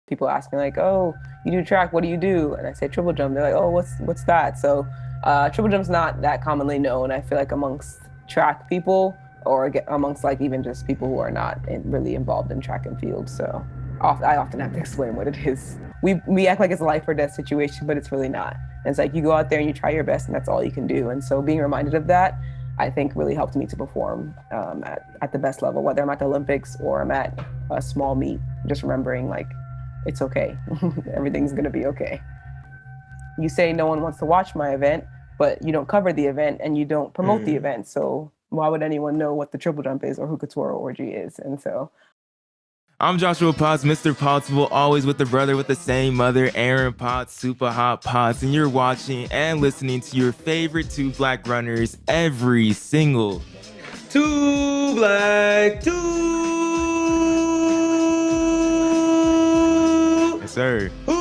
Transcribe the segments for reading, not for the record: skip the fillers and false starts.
People ask me like, "Oh, you do track? What do you do?" And I say triple jump. They're like, "Oh, what's that?" So, triple jump's not that commonly known. I feel like amongst track people or amongst like even just people who are not really involved in track and field. So, I often have to explain what it is. We act like it's a life or death situation, but it's really not. And it's like you go out there and you try your best, and that's all you can do. And so, being reminded of that, I think really helped me to perform at the best level, whether I'm at the Olympics or I'm at a small meet. Just remembering like it's okay. Everything's gonna be okay. You say no one wants to watch my event, but you don't cover the event and you don't promote the event. So why would anyone know what the triple jump is or who Keturah Orji is? And so I'm Joshua Potts, Mr. Pottsville, always with the brother with the same mother, Aaron Potts, Super Hot Potts, and you're watching and listening to your favorite two black runners every single Two black, two. Yes, sir. Who's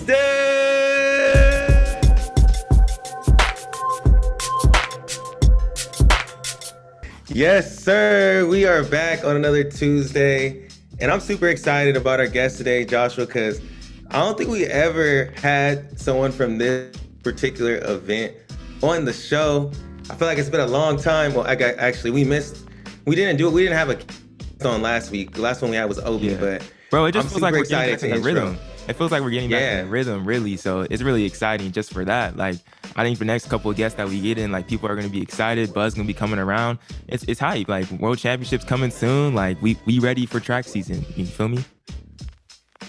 there? Yes, sir. We are back on another Tuesday, and I'm super excited about our guest today, Joshua, because I don't think we ever had someone from this particular event on the show. I feel like it's been a long time. Well, we didn't have a guest on last week. The last one we had was Obi, but bro, it just feels like we're getting getting back in the rhythm. It feels like we're getting back in the rhythm, really. So it's really exciting just for that. Like, I think for the next couple of guests that we get in, like, people are going to be excited. Buzz going to be coming around. It's hype. Like, World Championships coming soon. Like, we ready for track season. You feel me?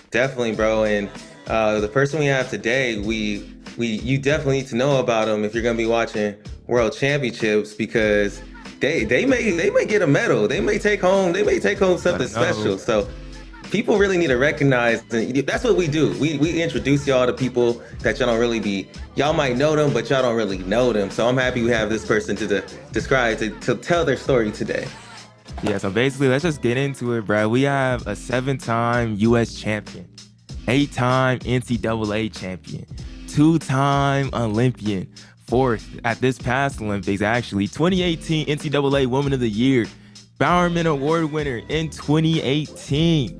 Definitely, bro. And the person we have today, you definitely need to know about them if you're going to be watching World Championships, because they may get a medal. They may take home something special. So people really need to recognize, and that's what we do. We introduce y'all to people that y'all might know them, but y'all don't really know them. So I'm happy we have this person to tell their story today. Yeah, so basically, let's just get into it, bro. We have a 7-time U.S. champion, 8-time NCAA champion, 2-time Olympian, 4th at this past Olympics, actually, 2018 NCAA Woman of the Year, Bowerman Award winner in 2018.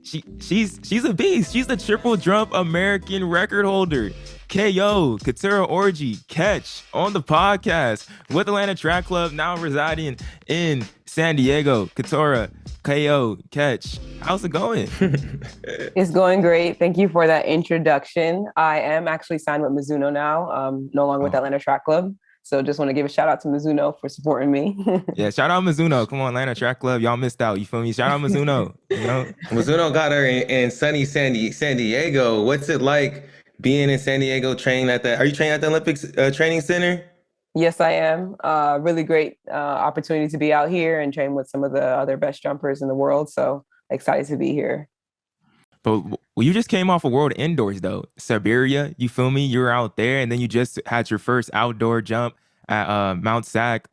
She's a beast. She's the triple jump American record holder. KO, Keturah Orji, catch on the podcast with Atlanta Track Club, now residing in San Diego. Keturah, KO, catch. How's it going? it's going great. Thank you for that introduction. I am actually signed with Mizuno now, no longer with Atlanta Track Club. So just want to give a shout out to Mizuno for supporting me. Yeah, shout out Mizuno. Come on, Atlanta Track Club. Y'all missed out. You feel me? Shout out Mizuno. You know? Mizuno got her in sunny San Diego. What's it like being in San Diego training are you training at the Olympics Training Center? Yes, I am. Really great opportunity to be out here and train with some of the other best jumpers in the world. So excited to be here. But you just came off a World Indoors, though. Siberia, you feel me? You were out there, and then you just had your first outdoor jump at Mount SAC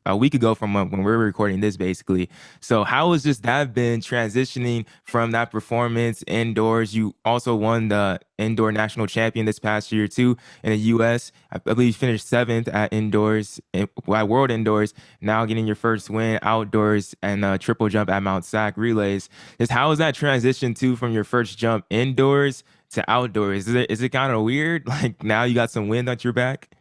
a week ago from when we were recording this, basically. So how has just that been transitioning from that performance indoors? You also won the indoor national champion this past year, too, in the U.S. I believe you finished 7th at indoors, at World Indoors, now getting your first win outdoors and triple jump at Mount SAC Relays. Just how has that transition, too, from your first jump indoors to outdoors? Is it kind of weird? Like, now you got some wind at your back?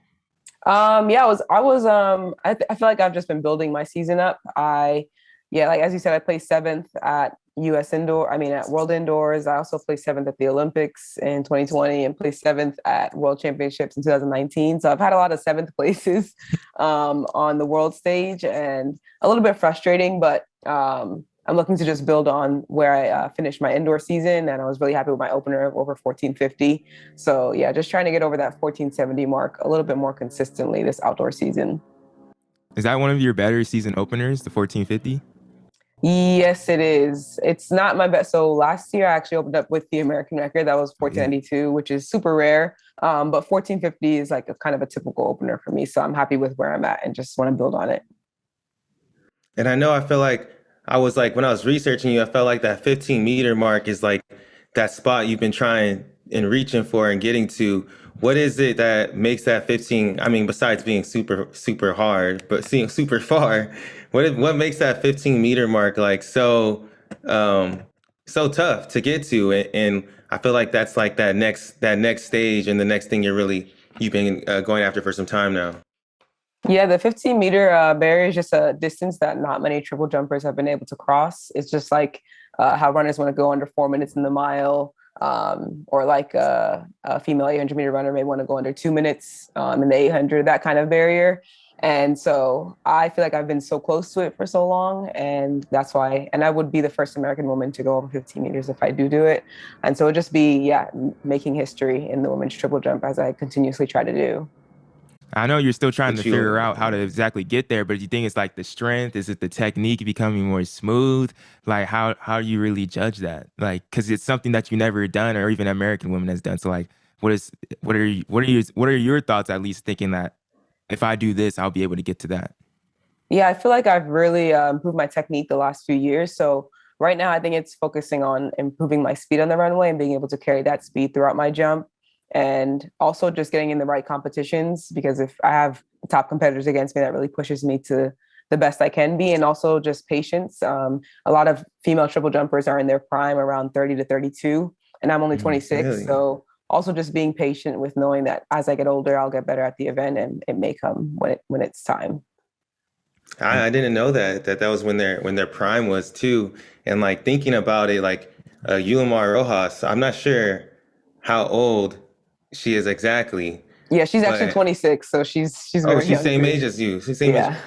I feel like I've just been building my season up. Like as you said, I placed 7th at at World Indoors. I also placed 7th at the Olympics in 2020 and placed 7th at World Championships in 2019. So I've had a lot of 7th places on the world stage, and a little bit frustrating, but I'm looking to just build on where I finished my indoor season, and I was really happy with my opener of over 1450. So yeah, just trying to get over that 1470 mark a little bit more consistently this outdoor season. Is that one of your better season openers, the 1450? Yes, it is. It's not my best. So last year I actually opened up with the American record. That was 1492, which is super rare. But 1450 is like a kind of a typical opener for me. So I'm happy with where I'm at and just want to build on it. And I feel like when I was researching you, I felt like that 15-meter mark is like that spot you've been trying and reaching for and getting to. What is it that makes that 15? I mean, besides being super, super hard, but seeing super far, what makes that 15-meter mark like so so tough to get to, and I feel like that's like that next stage and the next thing you've been going after for some time now. Yeah, the 15-meter barrier is just a distance that not many triple jumpers have been able to cross. It's just like how runners want to go under 4 minutes in the mile, or like a female 800-meter runner may want to go under 2 minutes in the 800, that kind of barrier. And so I feel like I've been so close to it for so long, and that's why. And I would be the first American woman to go over 15 meters if I do it. And so it'll just be, yeah, making history in the women's triple jump as I continuously try to do. I know you're still trying to figure out how to exactly get there, but do you think it's like the strength? Is it the technique becoming more smooth? Like how do you really judge that? Like, because it's something that you never done, or even American women has done. So like, what are your thoughts, at least thinking that if I do this, I'll be able to get to that? Yeah, I feel like I've really improved my technique the last few years. So right now, I think it's focusing on improving my speed on the runway and being able to carry that speed throughout my jump. And also just getting in the right competitions, because if I have top competitors against me, that really pushes me to the best I can be. And also just patience. A lot of female triple jumpers are in their prime around 30 to 32, and I'm only 26. Really? So also just being patient with knowing that as I get older, I'll get better at the event, and it may come when it's time. I didn't know that was when their prime was too. And like thinking about it, like Yulimar Rojas, I'm not sure how old she is exactly. Yeah, she's actually 26, so she's very she's young same too. age as you. She's same Yeah. age.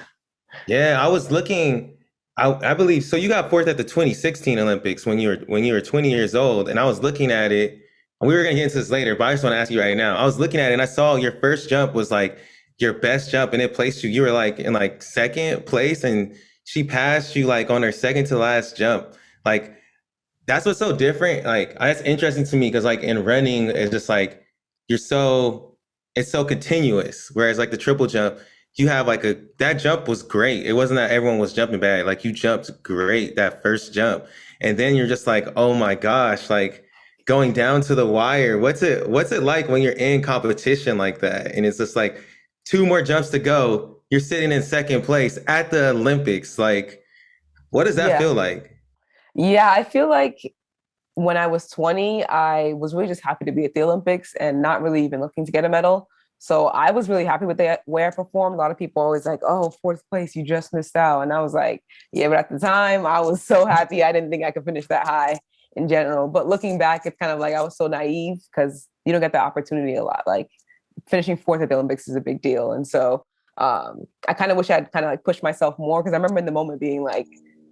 Yeah, I was looking. I believe so. You got fourth at the 2016 Olympics when you were 20 years old, and I was looking at it. We were gonna get into this later, but I just want to ask you right now. I was looking at it, and I saw your first jump was like your best jump, and it placed you. You were like in like second place, and she passed you like on her second to last jump. Like that's what's so different. Like that's interesting to me because like in running, it's just like it's so continuous. Whereas like the triple jump, you have like that jump was great. It wasn't that everyone was jumping bad. Like you jumped great that first jump. And then you're just like, oh my gosh, like going down to the wire. What's it like when you're in competition like that? And it's just like two more jumps to go. You're sitting in second place at the Olympics. Like, what does that feel like? Yeah, I feel like when I was 20, I was really just happy to be at the Olympics and not really even looking to get a medal. So I was really happy with the way I performed. A lot of people are always like, oh, fourth place, you just missed out. And I was like, yeah, but at the time I was so happy. I didn't think I could finish that high in general. But looking back, it's kind of like I was so naive because you don't get that opportunity a lot. Like finishing fourth at the Olympics is a big deal. And so I kind of wish I'd kind of like pushed myself more, because I remember in the moment being like,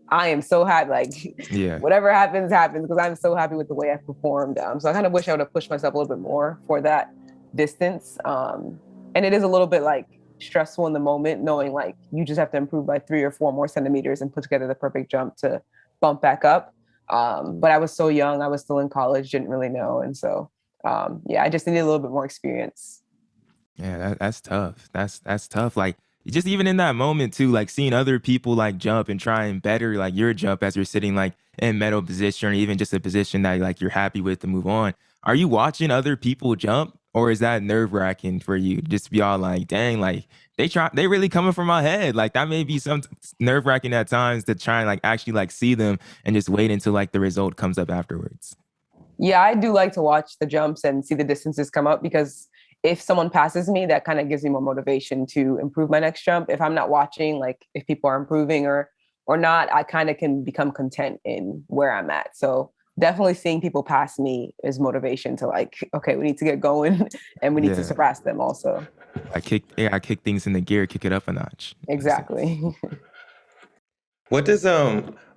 I am so happy, like whatever happens, because I'm so happy with the way I performed. So I kind of wish I would have pushed myself a little bit more for that distance. And it is a little bit like stressful in the moment, knowing like you just have to improve by 3 or 4 more centimeters and put together the perfect jump to bump back up. But I was so young, I was still in college, didn't really know. And so, I just needed a little bit more experience. Yeah, that's tough. That's tough. Like just even in that moment too, like seeing other people like jump and try and better like your jump as you're sitting like in medal position, or even just a position that like you're happy with to move on. Are you watching other people jump, or is that nerve-wracking for you? Just to be all like, dang, like they really coming for my head. Like that may be some nerve-wracking at times to try and like actually like see them and just wait until like the result comes up afterwards. Yeah, I do like to watch the jumps and see the distances come up, because if someone passes me, that kind of gives me more motivation to improve my next jump. If I'm not watching, like if people are improving or not, I kind of can become content in where I'm at. So definitely seeing people pass me is motivation to like, okay, we need to get going and we need to surpass them also. I kick things in the gear, kick it up a notch. Exactly. What does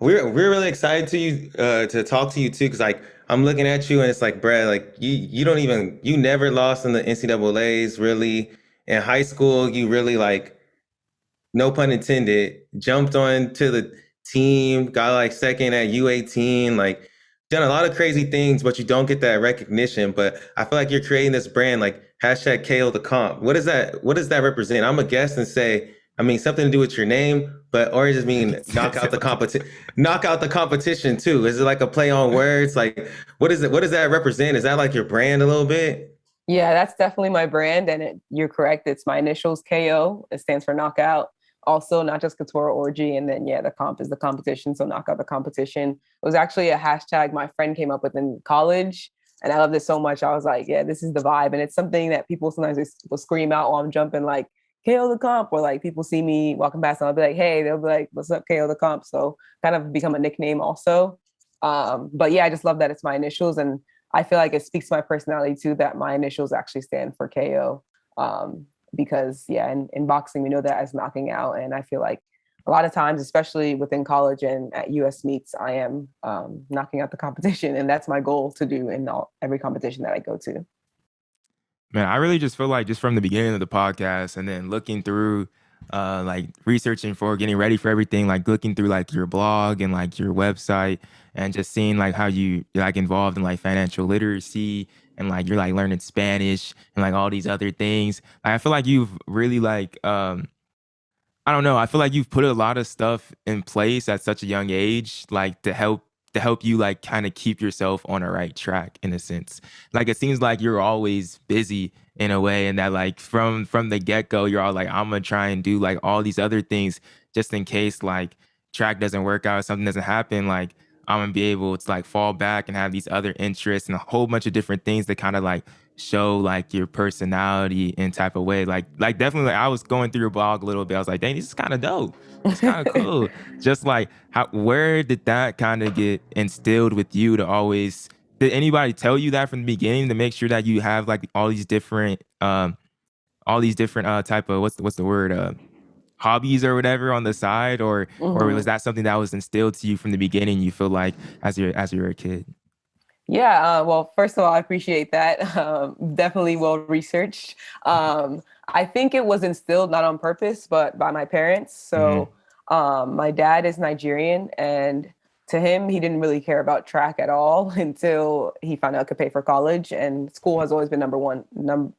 we're really excited to talk to you too, because like I'm looking at you and it's like, Brad, like you never lost in the NCAAs really. In high school, you really like, no pun intended, jumped on to the team, got like second at U18, like done a lot of crazy things, but you don't get that recognition. But I feel like you're creating this brand like hashtag #KOTHECOMP. What does that represent? I'm a guest and say, I mean, something to do with your name, but or just mean knock out the competition too. Is it like a play on words? Like, what is it? What does that represent? Is that like your brand a little bit? Yeah, that's definitely my brand, and you're correct. It's my initials, KO. It stands for knockout. also, not just Keturah Orji. And then, yeah, the comp is the competition. So knock out the competition. It was actually a hashtag my friend came up with in college. And I love this so much. I was like, yeah, this is the vibe. And it's something that people sometimes will scream out while I'm jumping, like, KO the comp, or like people see me walking past and I'll be like, hey, they'll be like, what's up, KO the comp? So kind of become a nickname also. But yeah, I just love that it's my initials. And I feel like it speaks to my personality too, that my initials actually stand for KO. Because yeah, in boxing, we know that as knocking out. And I feel like a lot of times, especially within college and at US meets, I am knocking out the competition. And that's my goal to do in every competition that I go to. Man, I really just feel like just from the beginning of the podcast and then looking through like researching for getting ready for everything, like looking through like your blog and like your website and just seeing like how you're like involved in like financial literacy and like you're like learning Spanish and like all these other things. Like, I feel like you've really like I don't know. I feel like you've put a lot of stuff in place at such a young age, like to help you like kind of keep yourself on the right track in a sense. Like it seems like you're always busy in a way, and that like from the get go, you're all like, I'm gonna try and do like all these other things just in case like track doesn't work out, something doesn't happen. Like I'm gonna be able to like fall back and have these other interests and a whole bunch of different things that kind of like show like your personality in type of way. Like definitely like I was going through your blog a little bit. I was like, dang, this is kind of dope. It's kind of cool. Just like where did that kind of get instilled with you to always did anybody tell you that from the beginning to make sure that you have like all these different type of what's the word hobbies or whatever on the side or was that something that was instilled to you from the beginning, you feel like as you're a kid? Yeah, well, first of all, I appreciate that. Definitely well researched. I think it was instilled not on purpose, but by my parents. So my dad is Nigerian, and to him, he didn't really care about track at all until he found out it could pay for college. And school has always been the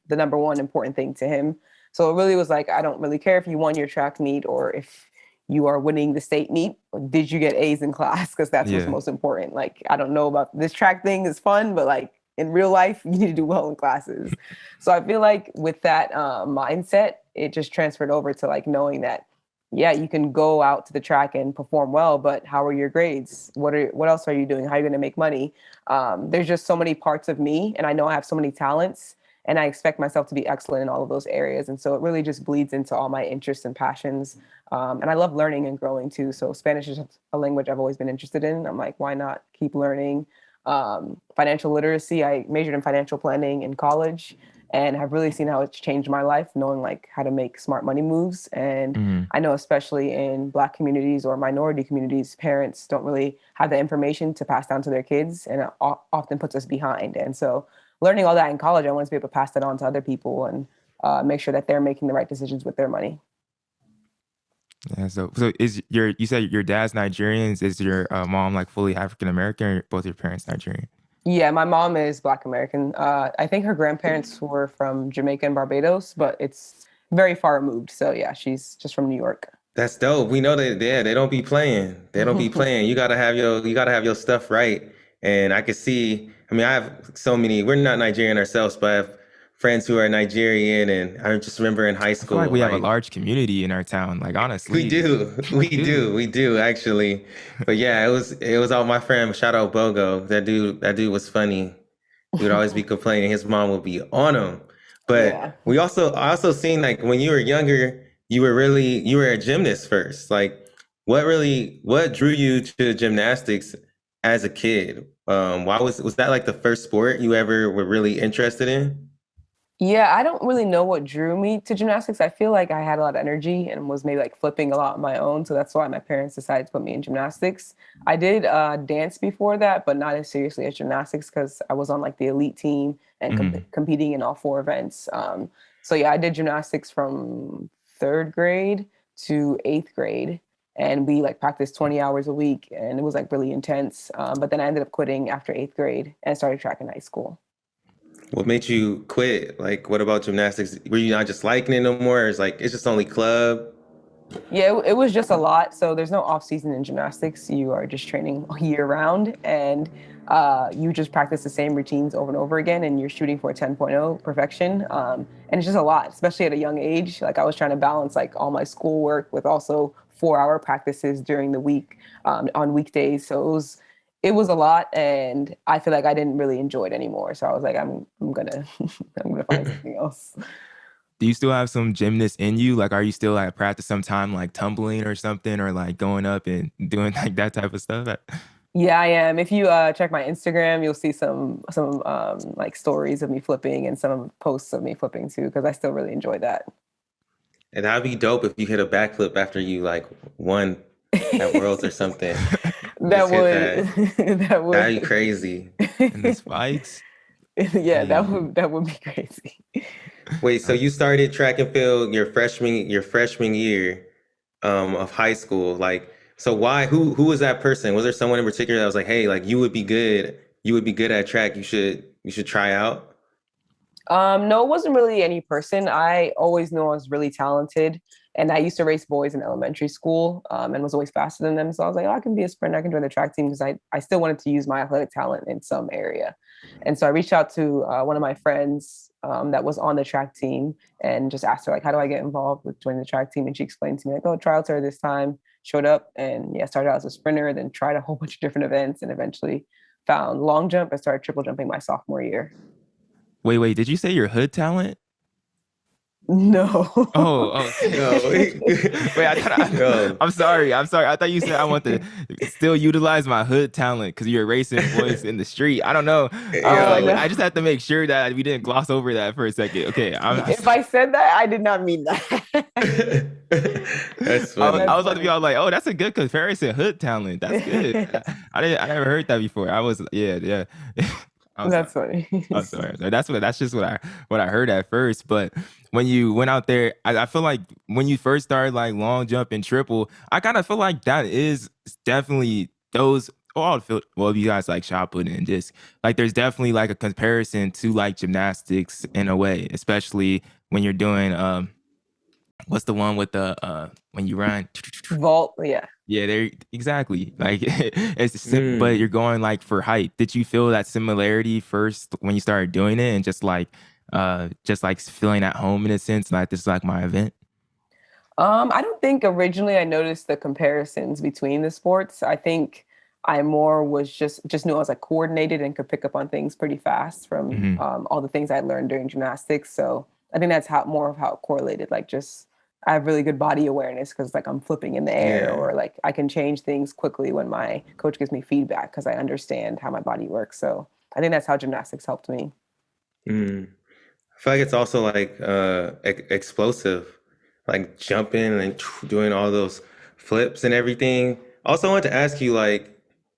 number one important thing to him. So it really was like, I don't really care if you won your track meet or if you are winning the state meet. Did you get A's in class? Because that's what's Yeah. most important. Like, I don't know about this track thing is fun, but like in real life, you need to do well in classes. So I feel like with that mindset, it just transferred over to like knowing that, yeah, you can go out to the track and perform well, but how are your grades? What else are you doing? How are you going to make money? There's just so many parts of me, and I know I have so many talents, and I expect myself to be excellent in all of those areas. And so it really just bleeds into all my interests and passions. And I love learning and growing too. So Spanish is a language I've always been interested in. I'm like, why not keep learning? Financial literacy, I majored in financial planning in college and have really seen how it's changed my life, knowing like how to make smart money moves. And I know especially in Black communities or minority communities, parents don't really have the information to pass down to their kids, and it often puts us behind. And so learning all that in college, I wanted to be able to pass that on to other people and make sure that they're making the right decisions with their money. Yeah, so you said your dad's Nigerian? Is your mom like fully African American, or both your parents Nigerian? Yeah, my mom is Black American. I think her grandparents were from Jamaica and Barbados, but it's very far removed. So yeah, she's just from New York. That's dope. We know that they don't be playing. They don't be playing. You gotta have your stuff right. And I can see, I mean, I have so many, we're not Nigerian ourselves, but I have friends who are Nigerian, and I just remember in high I feel school, like we have a large community in our town. Like honestly, we do actually. But yeah, it was all my friend. Shout out Bogo. That dude was funny. He would always be complaining. His mom would be on him. But Yeah. I also seen like when you were younger, you were a gymnast first. Like what drew you to gymnastics as a kid? Why was that like the first sport you ever were really interested in? Yeah, I don't really know what drew me to gymnastics. I feel like I had a lot of energy and was maybe like flipping a lot on my own. So that's why my parents decided to put me in gymnastics. I did dance before that, but not as seriously as gymnastics because I was on like the elite team and competing in all four events. So yeah, I did gymnastics from third grade to eighth grade. And we like practiced 20 hours a week, and it was like really intense. But then I ended up quitting after eighth grade and started track in high school. What made you quit? Like, what about gymnastics? Were you not just liking it no more? Or it's like it's just only club? Yeah, it was just a lot. So there's no off season in gymnastics. You are just training year round, and you just practice the same routines over and over again, and you're shooting for a 10.0 perfection. And it's just a lot, especially at a young age. Like I was trying to balance like all my schoolwork with also 4 hour practices during the week on weekdays. So it was a lot, and I feel like I didn't really enjoy it anymore. So I was like, I'm gonna I'm gonna find something else. Do you still have some gymnast in you? Like, are you still like practice sometime like tumbling or something, or like going up and doing like that type of stuff? Yeah, I am. If you check my Instagram, you'll see some like stories of me flipping and some posts of me flipping too, because I still really enjoy that. And that'd be dope if you hit a backflip after you like won at Worlds or something. That Just hit would that that'd be would crazy. And the spikes? yeah, Yeah. that would be crazy. Wait, so you started track and field your freshman year of high school. Like, so why who was that person? Was there someone in particular that was like, hey, like you would be good at track, you should try out? No, it wasn't really any person. I always knew I was really talented, and I used to race boys in elementary school, and was always faster than them. So I was like, oh, I can be a sprinter. I can join the track team because I still wanted to use my athletic talent in some area. And so I reached out to one of my friends that was on the track team and just asked her like, how do I get involved with joining the track team? And she explained to me like, oh, tryouts are this time. Showed up and yeah, started out as a sprinter, then tried a whole bunch of different events, and eventually found long jump and started triple jumping my sophomore year. Wait, did you say your hood talent? No. Oh, Yo, okay. Wait, yo, I'm sorry. I thought you said I want to still utilize my hood talent because you're racing boys in the street. I don't know. I was like, yo. No. I just have to make sure that we didn't gloss over that for a second. Okay, If I said that, I did not mean that. That's funny. I That's was about to be funny. all like, oh, that's a good comparison. Hood talent. That's good. I never heard that before. I was, yeah. I'm sorry. That's funny. I'm sorry. That's just what I heard at first. But when you went out there, I feel like when you first started like long jump and triple, I kind of feel like that is definitely those all feel well, you guys like shot putting and just like there's definitely like a comparison to like gymnastics in a way, especially when you're doing what's the one with the when you run. Vault, yeah. Yeah, there exactly. Like it's but Mm. you're going like for height. Did you feel that similarity first when you started doing it and just like feeling at home in a sense, like this is like my event? I don't think originally I noticed the comparisons between the sports. I think I more was just knew I was like coordinated and could pick up on things pretty fast from Hmm. all the things I learned during gymnastics. So I think that's how more of how it correlated. Like just I have really good body awareness because like I'm flipping in the air Yeah. or like I can change things quickly when my coach gives me feedback because I understand how my body works. So I think that's how gymnastics helped me. Mm. I feel like it's also like explosive, like jumping and doing all those flips and everything. Also, I want to ask you, like,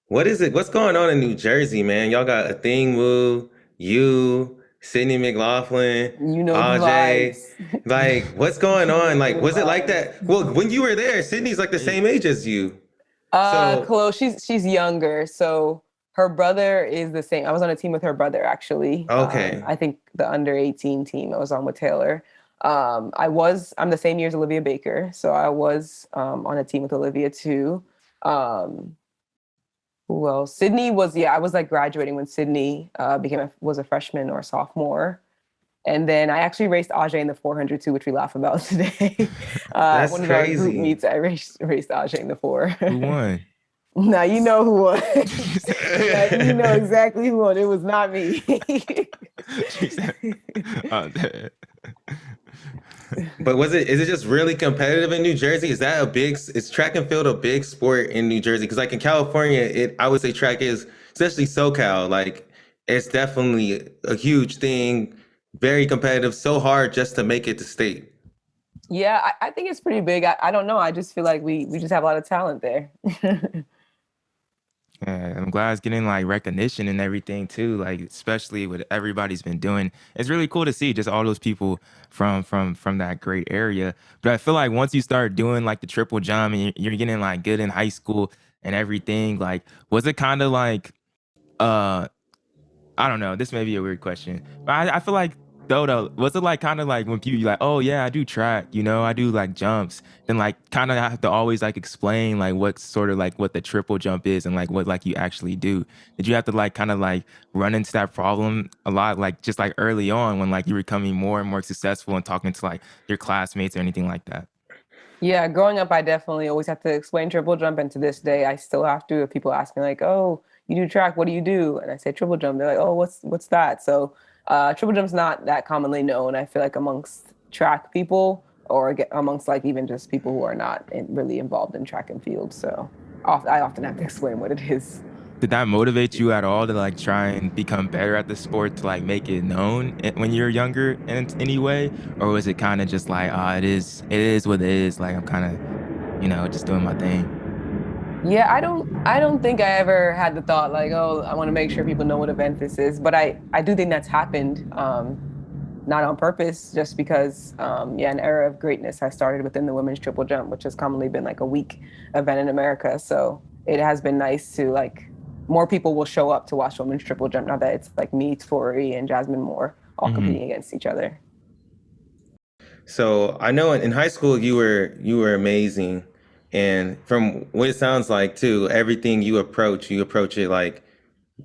what is it? What's going on in New Jersey, man? Y'all got a thing move, you, Sydney McLaughlin, You know the AJ. vibes. Like, what's going You on? know Like, the was it like vibes. that? Well, when you were there, Sydney's like the Hey, same age as you. So, Chloe, she's younger, so her brother is the same. I was on a team with her brother actually. okay. I think the under 18 team I was on with Taylor. I'm the same year as Olivia Baker, so I was on a team with Olivia too. Um, who else? Sydney was I was like graduating when Sydney was a freshman or a sophomore. And then I actually raced Ajay in the 400 too, which we laugh about today. That's One of our group crazy. meets, I raced Ajay in the four. who won? Now you know who won. She said, Now you know exactly who won. It was not me. she said, I'm dead. But is it just really competitive in New Jersey? Is track and field a big sport in New Jersey? Because like in California, I would say track is, especially SoCal, like it's definitely a huge thing, very competitive, so hard just to make it to state. Yeah, I think it's pretty big. I don't know. I just feel like we just have a lot of talent there. Yeah, I'm glad it's getting like recognition and everything too. Like especially what everybody's been doing. It's really cool to see just all those people from that great area. But I feel like once you start doing like the triple jump and you're getting like good in high school and everything, like was it kind of like uh I don't know. This may be a weird question, but I feel like though, was it like kind of like when people be like, oh yeah, I do track, you know, I do like jumps, then like kind of have to always like explain like what sort of like what the triple jump is and like what like you actually do? Did you have to like kind of like run into that problem a lot, like just like early on when like you were becoming more and more successful and talking to like your classmates or anything like that? Yeah, growing up, I definitely always have to explain triple jump, and to this day, I still have to. If people ask me like, "Oh, you do track? What do you do?" and I say triple jump, they're like, "Oh, what's that?" So, triple jump's not that commonly known. I feel like amongst track people, or amongst like even just people who are not really involved in track and field. So, I often have to explain what it is. Did that motivate you at all to like try and become better at the sport to like make it known when you're younger in any way? Or was it kind of just like, it is what it is. Like I'm kind of, just doing my thing. Yeah, I don't think I ever had the thought like, oh, I want to make sure people know what event this is. But I do think that's happened, not on purpose, just because, yeah, an era of greatness has started within the women's triple jump, which has commonly been like a week event in America. So it has been nice to like more people will show up to watch women's triple jump now that it's like me, Tori, and Jasmine Moore all competing against each other. So I know in high school you were amazing, and from what it sounds like too, everything you approach it like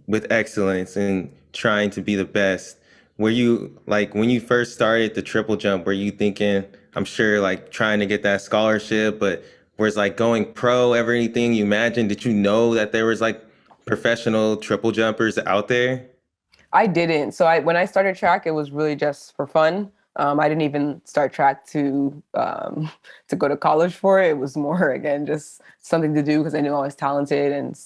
with excellence and trying to be the best. Were you like when you first started the triple jump, were you thinking, I'm sure like trying to get that scholarship, but was like going pro ever anything you imagined? Did you know that there was like professional triple jumpers out there? I didn't. So when I started track, it was really just for fun. I didn't even start track to go to college for it. It was more again just something to do because I knew I was talented and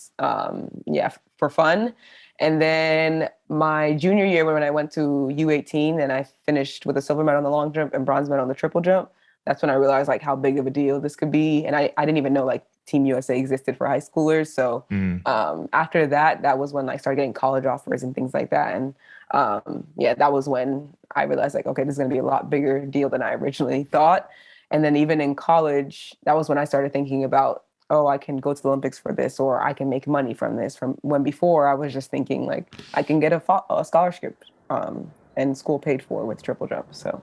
yeah, for fun. And then my junior year when I went to U18 and I finished with a silver medal on the long jump and bronze medal on the triple jump, that's when I realized like how big of a deal this could be. And I didn't even know like Team USA existed for high schoolers. So after that, that was when I started getting college offers and things like that. And yeah, that was when I realized like, okay, this is going to be a lot bigger deal than I originally thought. And then even in college, that was when I started thinking about, oh, I can go to the Olympics for this, or I can make money from this. From when before I was just thinking like I can get a scholarship and school paid for with triple jump. So.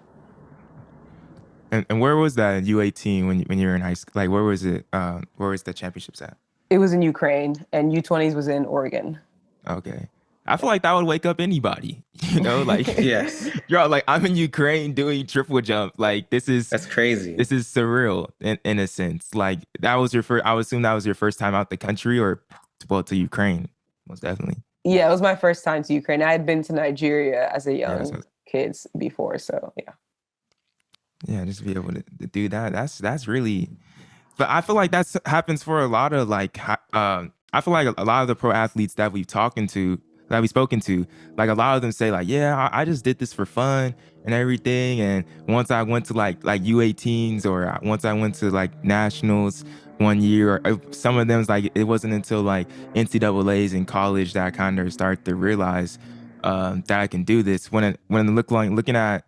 And where was that in U18 when you were in high school? Like where was it? Where was the championships at? It was in Ukraine, and U20s was in Oregon. Okay. I feel like that would wake up anybody, like Yes. you're like, I'm in Ukraine doing triple jump. Like That's crazy. this is surreal in a sense. Like that was your first, I would assume that was your first time out the country or well to Ukraine, most definitely. Yeah, it was my first time to Ukraine. I had been to Nigeria as a Yeah, young kid before, so yeah. yeah, just to be able to do that. That's really, but I feel like that's happens for a lot of like, I feel like a lot of the pro athletes that we've spoken to, like a lot of them say like, yeah, I just did this for fun and everything. And once I went to like U18s or once I went to like nationals one year, or some of them's like, it wasn't until like NCAAs in college that I kind of start to realize that I can do this. Looking at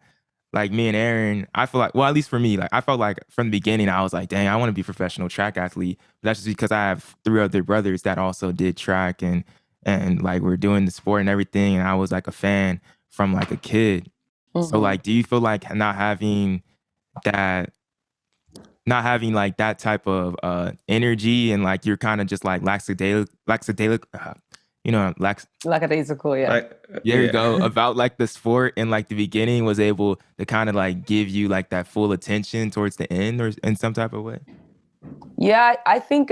like me and Aaron, I feel like, well, at least for me, like I felt like from the beginning, I was like, dang, I want to be a professional track athlete. But that's just because I have three other brothers that also did track and like we're doing the sport and everything. And I was like a fan from like a kid. So like, do you feel like that, not having like that type of energy and like you're kind of just like Lackadaisical, yeah. there you go, about like the sport and like the beginning was able to kind of like give you like that full attention towards the end or in some type of way? Yeah, I think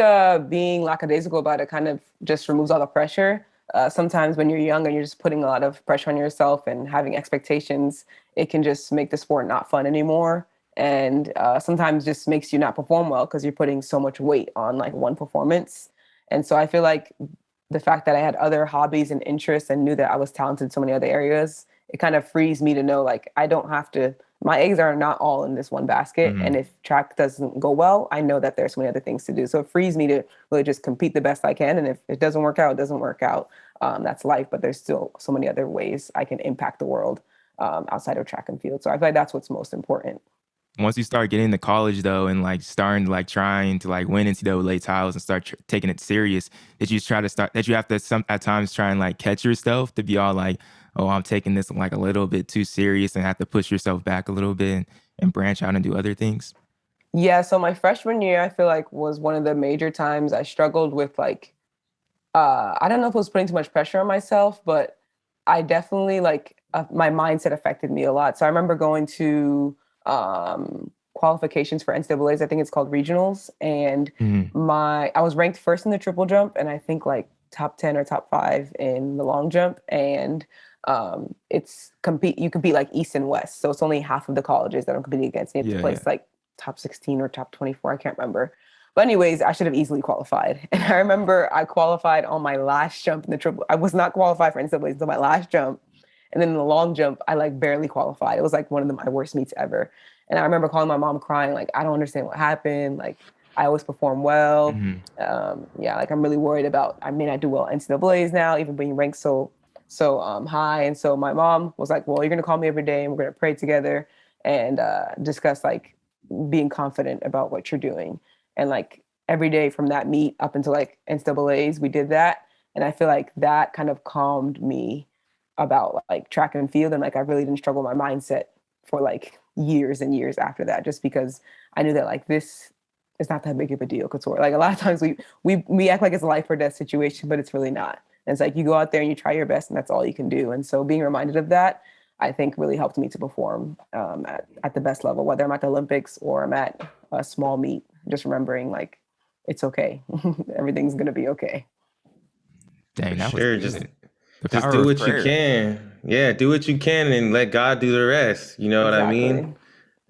being lackadaisical about it kind of just removes all the pressure. Sometimes when you're young and you're just putting a lot of pressure on yourself and having expectations, it can just make the sport not fun anymore. And sometimes just makes you not perform well because you're putting so much weight on like one performance. And so I feel like the fact that I had other hobbies and interests and knew that I was talented in so many other areas, it kind of frees me to know like I don't have to, my eggs are not all in this one basket. And if track doesn't go well, I know that there's so many other things to do. So it frees me to really just compete the best I can. And if it doesn't work out, it doesn't work out. That's life, but there's still so many other ways I can impact the world outside of track and field. So I feel like that's what's most important. Once you start getting into college though, and like starting to like trying to like win NCAA titles and start taking it serious, did you have to at times try and like catch yourself to be all like, oh, I'm taking this like a little bit too serious and have to push yourself back a little bit and branch out and do other things? Yeah, so my freshman year, I feel like was one of the major times I struggled with like I don't know if it was putting too much pressure on myself, but I definitely like my mindset affected me a lot. So I remember going to qualifications for NCAAs. I think it's called regionals, and Mm-hmm. I was ranked first in the triple jump, and I think like top 10 or top 5 in the long jump. And you compete like East and West, so it's only half of the colleges that I'm competing against. You have to Yeah, yeah. place like top 16 or top 24. I can't remember. But anyways, I should have easily qualified. And I remember I qualified on my last jump in the triple. I was not qualified for NCAAs until my last jump. And then in the long jump, I like barely qualified. It was like one of my worst meets ever. And I remember calling my mom crying, like, I don't understand what happened. Like, I always perform well. Mm-hmm. Yeah, like I'm really worried about, I may not do well at NCAAs now, even being ranked so high. And so my mom was like, well, you're going to call me every day and we're going to pray together and discuss like being confident about what you're doing. And like every day from that meet up until like NCAAs, we did that. And I feel like that kind of calmed me about like track and field. And like I really didn't struggle with my mindset for like years and years after that, just because I knew that like this is not that big of a deal, Couture. Like a lot of times we act like it's a life or death situation, but it's really not. And it's like you go out there and you try your best and that's all you can do. And so being reminded of that, I think really helped me to perform at the best level, whether I'm at the Olympics or I'm at a small meet, just remembering like, it's okay. Everything's going to be okay. Dang, that was Sure, good. The just power do of what prayer. you can. Yeah, do what you can and let God do the rest. You know what I mean?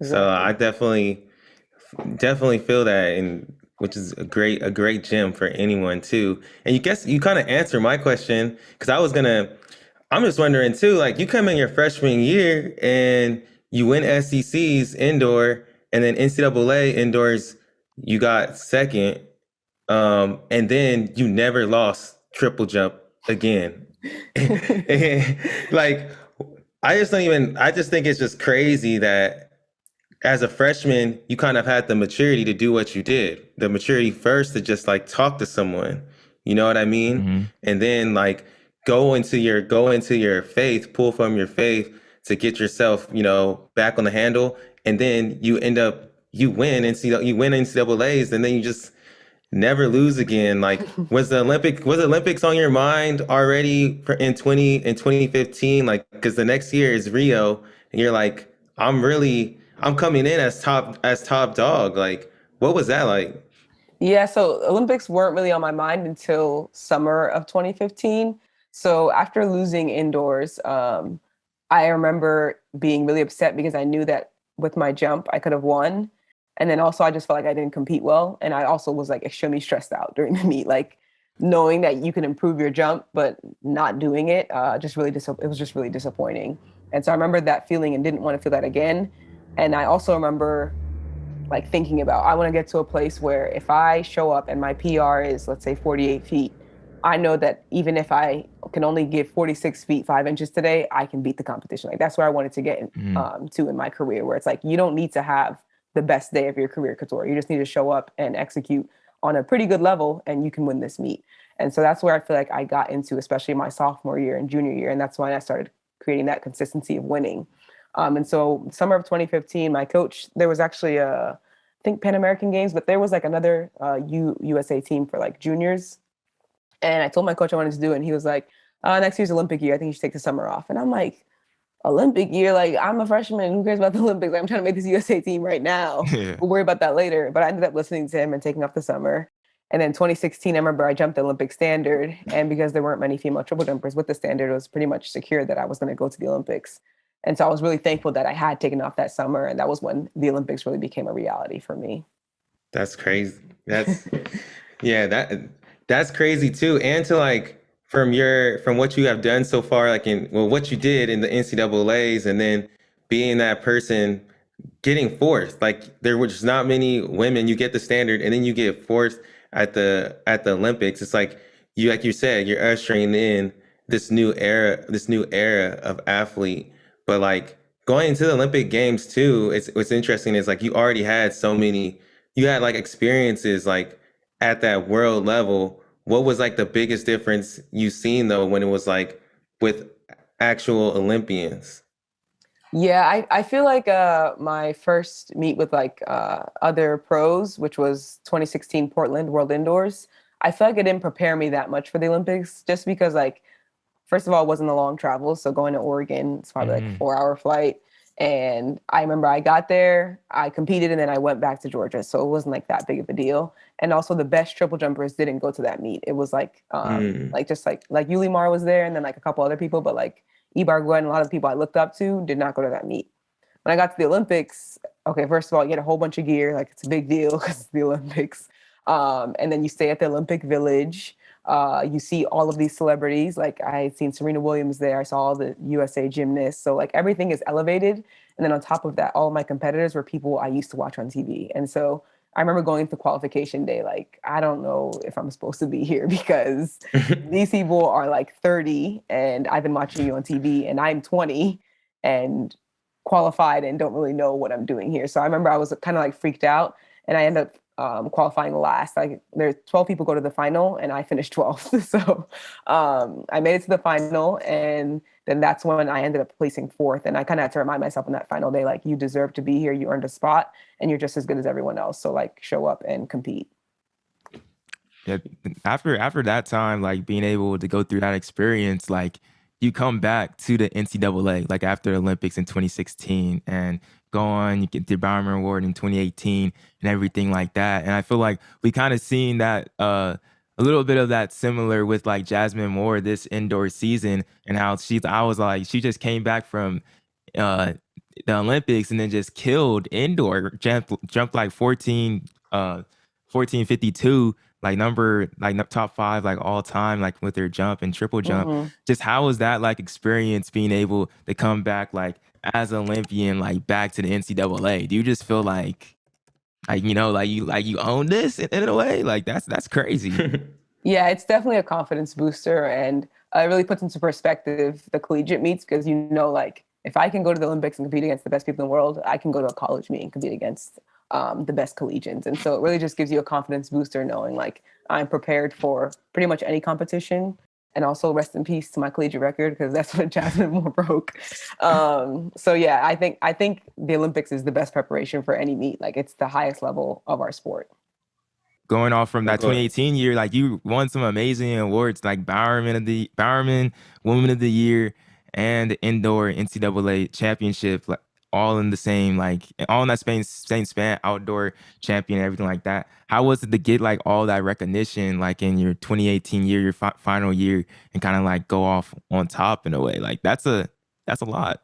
So I Exactly. definitely feel that, and which is a great gem for anyone too. And you guess you kind of answer my question because I'm just wondering too, like you come in your freshman year and you win SECs indoor and then NCAA indoors, you got second. And then you never lost triple jump again. And, like, I just think it's just crazy that as a freshman, you kind of had the maturity to do what you did. The maturity first to just like talk to someone, you know what I mean? Mm-hmm. And then like go into your faith, pull from your faith to get yourself, back on the handle. And then you win NCAAs, and then you just never lose again. Like, was Olympics on your mind already in 2015? Like, because the next year is Rio, and you're like, I'm coming in as top dog. Like, what was that like? Yeah, so Olympics weren't really on my mind until summer of 2015. So after losing indoors, I remember being really upset because I knew that with my jump, I could have won. And then also I just felt like I didn't compete well. And I also was like extremely stressed out during the meet, like knowing that you can improve your jump, but not doing it, it was just really disappointing. And so I remember that feeling and didn't want to feel that again. And I also remember like thinking about, I want to get to a place where if I show up and my PR is, let's say 48 feet, I know that even if I can only give 46 feet, 5 inches today, I can beat the competition. Like that's where I wanted to get to in my career, where it's like, you don't need to have the best day of your career, Couture. You just need to show up and execute on a pretty good level and you can win this meet. And so that's where I feel like I got into, especially my sophomore year and junior year. And that's when I started creating that consistency of winning. And so summer of 2015, my coach, there was actually I think Pan American Games, but there was like another USA team for like juniors. And I told my coach I wanted to do it. And he was like, next year's Olympic year. I think you should take the summer off. And I'm like, Olympic year? Like, I'm a freshman. Who cares about the Olympics? Like, I'm trying to make this USA team right now. Yeah. We'll worry about that later. But I ended up listening to him and taking off the summer. And then 2016, I remember I jumped the Olympic standard. And because there weren't many female triple jumpers with the standard, it was pretty much secure that I was going to go to the Olympics. And so I was really thankful that I had taken off that summer. And that was when the Olympics really became a reality for me. That's crazy. Yeah, that's crazy too. And to like from what you have done so far, like what you did in the NCAAs, and then being that person getting fourth. Like there were just not many women. You get the standard, and then you get fourth at the Olympics. It's like you said, you're ushering in this new era of athlete. But like going into the Olympic Games too, what's interesting is like you already had you had like experiences like at that world level. What was like the biggest difference you seen though when it was like with actual Olympians? Yeah, I feel like my first meet with like other pros, which was 2016 Portland World Indoors, I feel like it didn't prepare me that much for the Olympics just because like first of all, it wasn't a long travel. So going to Oregon, it's probably like a Hmm. 4 hour flight. And I remember I got there, I competed, and then I went back to Georgia. So it wasn't like that big of a deal. And also the best triple jumpers didn't go to that meet. It was Mm. like just like Yuli Mar was there and then like a couple other people, but like Ibar Gwen and a lot of the people I looked up to did not go to that meet. When I got to the Olympics, okay, first of all, you get a whole bunch of gear, like it's a big deal because it's the Olympics. And then you stay at the Olympic Village. You see all of these celebrities. Like I seen Serena Williams there. I saw all the USA gymnasts. So like everything is elevated. And then on top of that, all of my competitors were people I used to watch on TV. And so I remember going to qualification day, like, I don't know if I'm supposed to be here because these people are like 30 and I've been watching you on TV and I'm 20 and qualified and don't really know what I'm doing here. So I remember I was kind of like freaked out and I ended up qualifying last. Like there's 12 people go to the final and I finished 12th. So I made it to the final and then that's when I ended up placing fourth. And I kind of had to remind myself on that final day, like you deserve to be here. You earned a spot and you're just as good as everyone else. So like show up and compete. Yeah, after that time, like being able to go through that experience, like you come back to the NCAA, like after the Olympics in 2016, and go on, you get the Bowerman Award in 2018, and everything like that. And I feel like we kind of seen that a little bit of that similar with like Jasmine Moore this indoor season, and how I was like, she just came back from uh the Olympics and then just killed indoor, jumped like 1452, like number like top five like all time, like with their jump and triple jump. Mm-hmm. Just how was that like experience being able to come back like as an Olympian, like back to the NCAA? Do you just feel like like you own this in a way? Like that's crazy. Yeah, it's definitely a confidence booster and it really puts into perspective the collegiate meets because you know, like if I can go to the Olympics and compete against the best people in the world, I can go to a college meet and compete against the best collegians. And so it really just gives you a confidence booster knowing like I'm prepared for pretty much any competition. And also rest in peace to my collegiate record because that's what Jasmine Moore broke. So yeah, I think the Olympics is the best preparation for any meet. Like it's the highest level of our sport. Going off from that Okay. 2018 year, like you won some amazing awards like Bowerman Woman of the Year and the indoor NCAA championship, like all in the same, like all in that same span, outdoor champion, everything like that. How was it to get like all that recognition, like in your 2018 year, your final year, and kind of like go off on top in a way? Like that's a lot.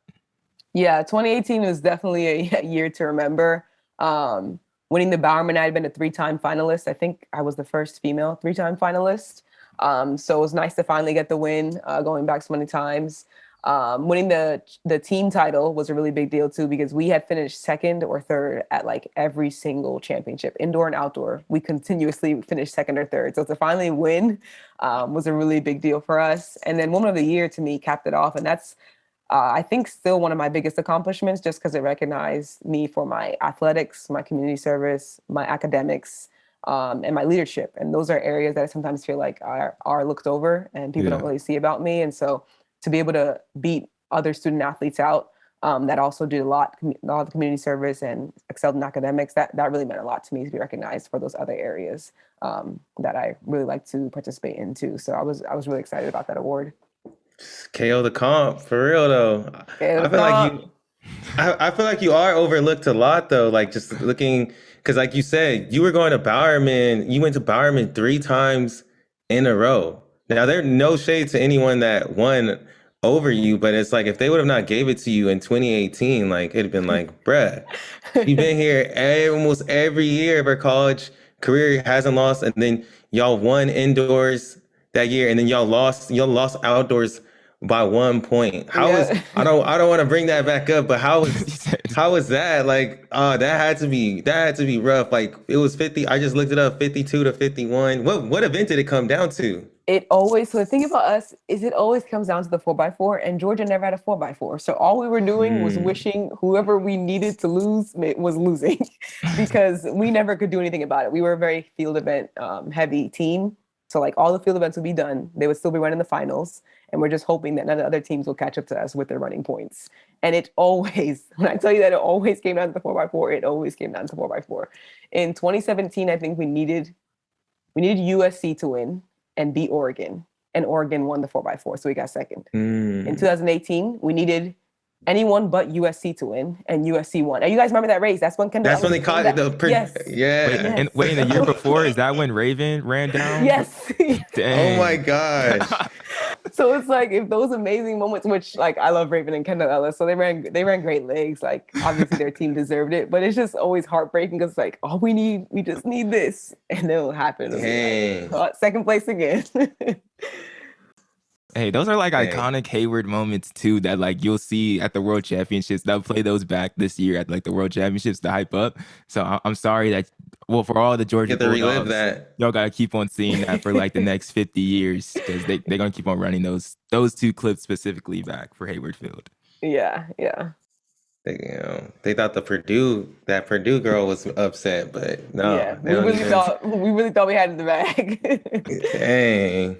Yeah, 2018 was definitely a year to remember. Winning the Bowerman, I had been a three-time finalist. I think I was the first female three-time finalist. So it was nice to finally get the win, going back so many times. Winning the team title was a really big deal too because we had finished second or third at like every single championship, indoor and outdoor. We continuously finished second or third. So to finally win was a really big deal for us. And then Woman of the Year to me capped it off, and that's I think still one of my biggest accomplishments just because it recognized me for my athletics, my community service, my academics, and my leadership. And those are areas that I sometimes feel like are looked over and people don't Yeah. really see about me. And so to be able to beat other student athletes out that also did a lot of community service and excelled in academics, that really meant a lot to me to be recognized for those other areas that I really like to participate in too. So I was really excited about that award. KO the comp for real though. Okay, I feel like you I feel like you are overlooked a lot though. Like just looking, because like you said, you were going to Bowerman. You went to Bowerman 3 times in a row. Now there's no shade to anyone that won over you, but it's like if they would have not gave it to you in 2018, like it'd have been like, bruh, you've been here almost every year of her college career, hasn't lost, and then y'all won indoors that year, and then y'all lost outdoors by 1 point. How is yeah. I don't want to bring that back up, but how is that? Like, that had to be rough. Like it was 50. I just looked it up, 52 to 51. What event did it come down to? So the thing about us is it always comes down to the 4x4, and Georgia never had a 4x4. So all we were doing was Hmm. wishing whoever we needed to lose was losing because we never could do anything about it. We were a very field event heavy team. So like all the field events would be done. They would still be running the finals. and we're just hoping that none of the other teams will catch up to us with their running points. And it always, when I tell you that it always came down to the 4x4, it always came down to 4x4. In 2017, I think we needed USC to win and beat Oregon, and Oregon won the 4x4, so we got second. In 2018, we needed anyone but USC to win, and USC won. And you guys remember that race? That's when Kendall. That's when they caught it. Yes. Yeah. Wait, in the year before, is that when Raven ran down? Yes. Oh my gosh. So it's like, if those amazing moments, which like I love Raven and Kendall Ellis, so they ran great legs. Like obviously their team deserved it, but it's just always heartbreaking because it's like, we just need this, and it'll happen. Dang. Like, second place again. Hey, those are like iconic Hayward moments too that like you'll see at the World Championships. They'll play those back this year at like the World Championships to hype up. So I'm sorry that, well, for all the Georgia Get to relive Bulldogs, that. y'all gotta keep on seeing that for like the next 50 years because they're gonna keep on running those two clips specifically back for Hayward Field. Yeah. They thought that Purdue girl was upset, but no. Yeah, we really thought we had it in the bag. Dang.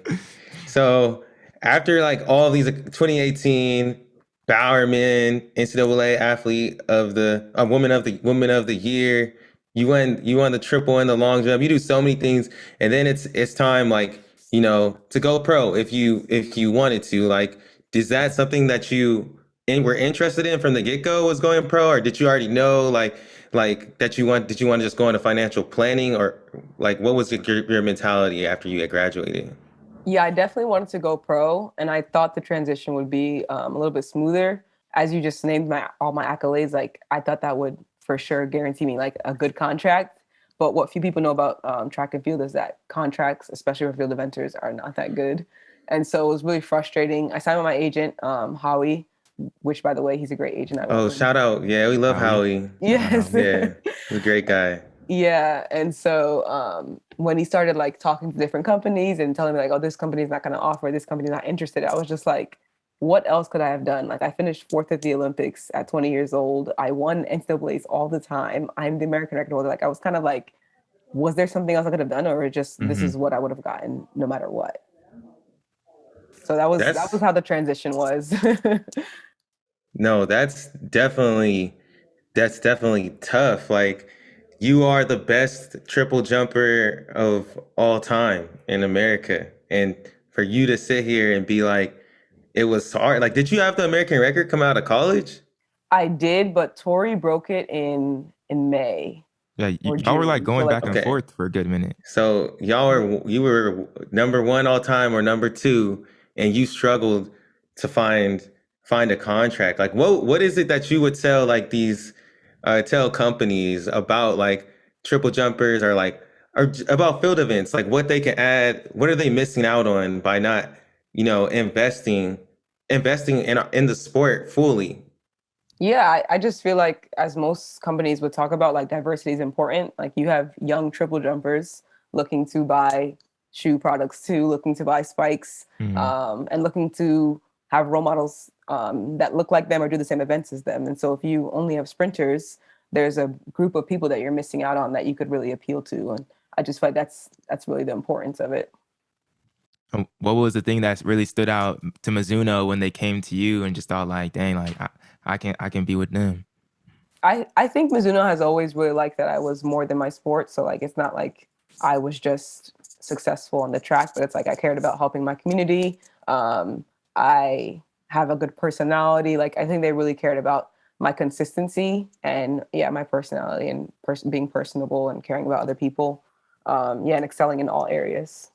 So after like all these 2018 Bowerman NCAA athlete of the woman of the year, you won the triple in the long jump. You do so many things, and then it's time like to go pro if you wanted to. Like, is that something that you were interested in from the get-go, was going pro, or did you already know like that did you want to just go into financial planning, or like what was your mentality after you had graduated? Yeah, I definitely wanted to go pro, and I thought the transition would be a little bit smoother. As you just named all my accolades, like I thought that would for sure guarantee me like a good contract. But what few people know about track and field is that contracts, especially for field eventers, are not that good. And so it was really frustrating. I signed with my agent, Howie, which by the way, he's a great agent. Shout out. Yeah, we love Howie. Yes. Yeah, he's a great guy. Yeah. And so when he started like talking to different companies and telling me like, oh, this company is not going to offer, this company is not interested, I was just like, what else could I have done? Like I finished 4th at the Olympics at 20 years old. I won NCAAs all the time. I'm the American record holder. Like I was kind of like, was there something else I could have done, or just this is what I would have gotten no matter what? So that was how the transition was. No, that's definitely tough. Like, you are the best triple jumper of all time in America. And for you to sit here and be like, it was hard. Like, did you have the American record come out of college? I did, but Tori broke it in May. Yeah, y'all were like going back and forth for a good minute. So you were number 1 all time or number 2, and you struggled to find a contract. Like, what is it that you would tell like these tell companies about like triple jumpers, or about field events, like what they can add, what are they missing out on by not investing in the sport fully? Yeah, I just feel like, as most companies would talk about, like diversity is important. Like you have young triple jumpers looking to buy shoe products too, looking to buy spikes, and looking to have role models that look like them or do the same events as them. And so if you only have sprinters, there's a group of people that you're missing out on that you could really appeal to. And I just feel like that's really the importance of it. What was the thing that really stood out to Mizuno when they came to you and just thought like, dang, like I can be with them? I think Mizuno has always really liked that I was more than my sport. So like, it's not like I was just successful on the track, but it's like I cared about helping my community. I have a good personality. Like I think they really cared about my consistency and my personality and being personable and caring about other people. And excelling in all areas.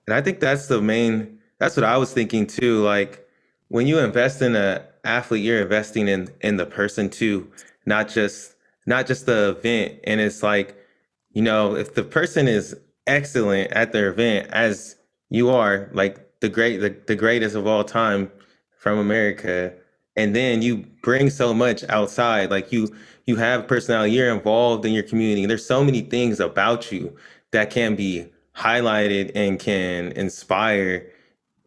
And I think that's what I was thinking too. Like when you invest in an athlete, you're investing in the person too, not just the event. And it's like, if the person is excellent at their event, as you are, like the greatest of all time from America, and then you bring so much outside, like you have personality, you're involved in your community. There's so many things about you that can be highlighted and can inspire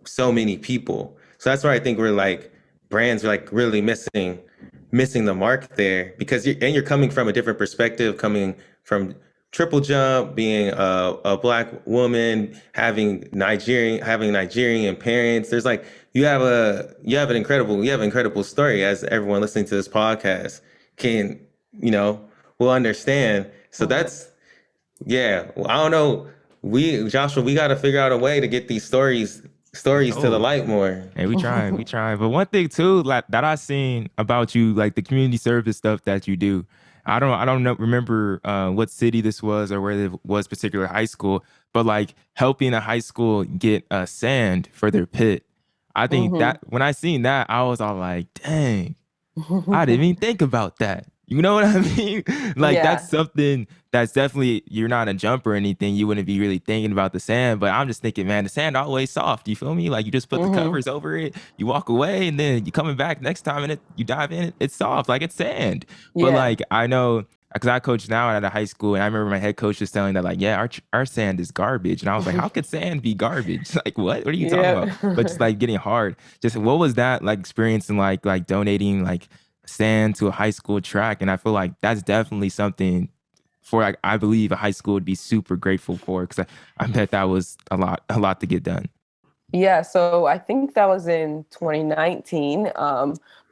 so many people. So that's where I think we're like, brands are like really missing the mark there, because you're coming from a different perspective, coming from triple jump, being a black woman, having Nigerian parents. There's like you have an incredible story, as everyone listening to this podcast can, you know, will understand. So that's yeah. Well, I don't know. Joshua, we got to figure out a way to get these stories to the Oh, light more. and we trying. But one thing too, like that I seen about you, like the community service stuff that you do. I don't know, remember what city this was or where it was particular high school, but like helping a high school get sand for their pit. I think Hmm. that when I seen that, I was all like, dang, I didn't even think about that. You know what I mean? Like that's Yeah. something that's definitely you're not a jumper or anything. You wouldn't be really thinking about the sand, but I'm just thinking, man, the sand always soft. You feel me? Like you just put the Hmm. covers over it, you walk away, and then you coming back next time and you dive in, it's soft, like it's sand. But Yeah. like I know because I coach now at a high school, and I remember my head coach was telling that like, yeah, our sand is garbage, and I was like, how could sand be garbage? Like what? What are you talking about? But just Yeah. like getting hard. Just what was that like experiencing like donating like sand to a high school track. And I feel like that's definitely something for like I believe a high school would be super grateful for because I bet that was a lot to get done. Yeah, so I think that was in 2019.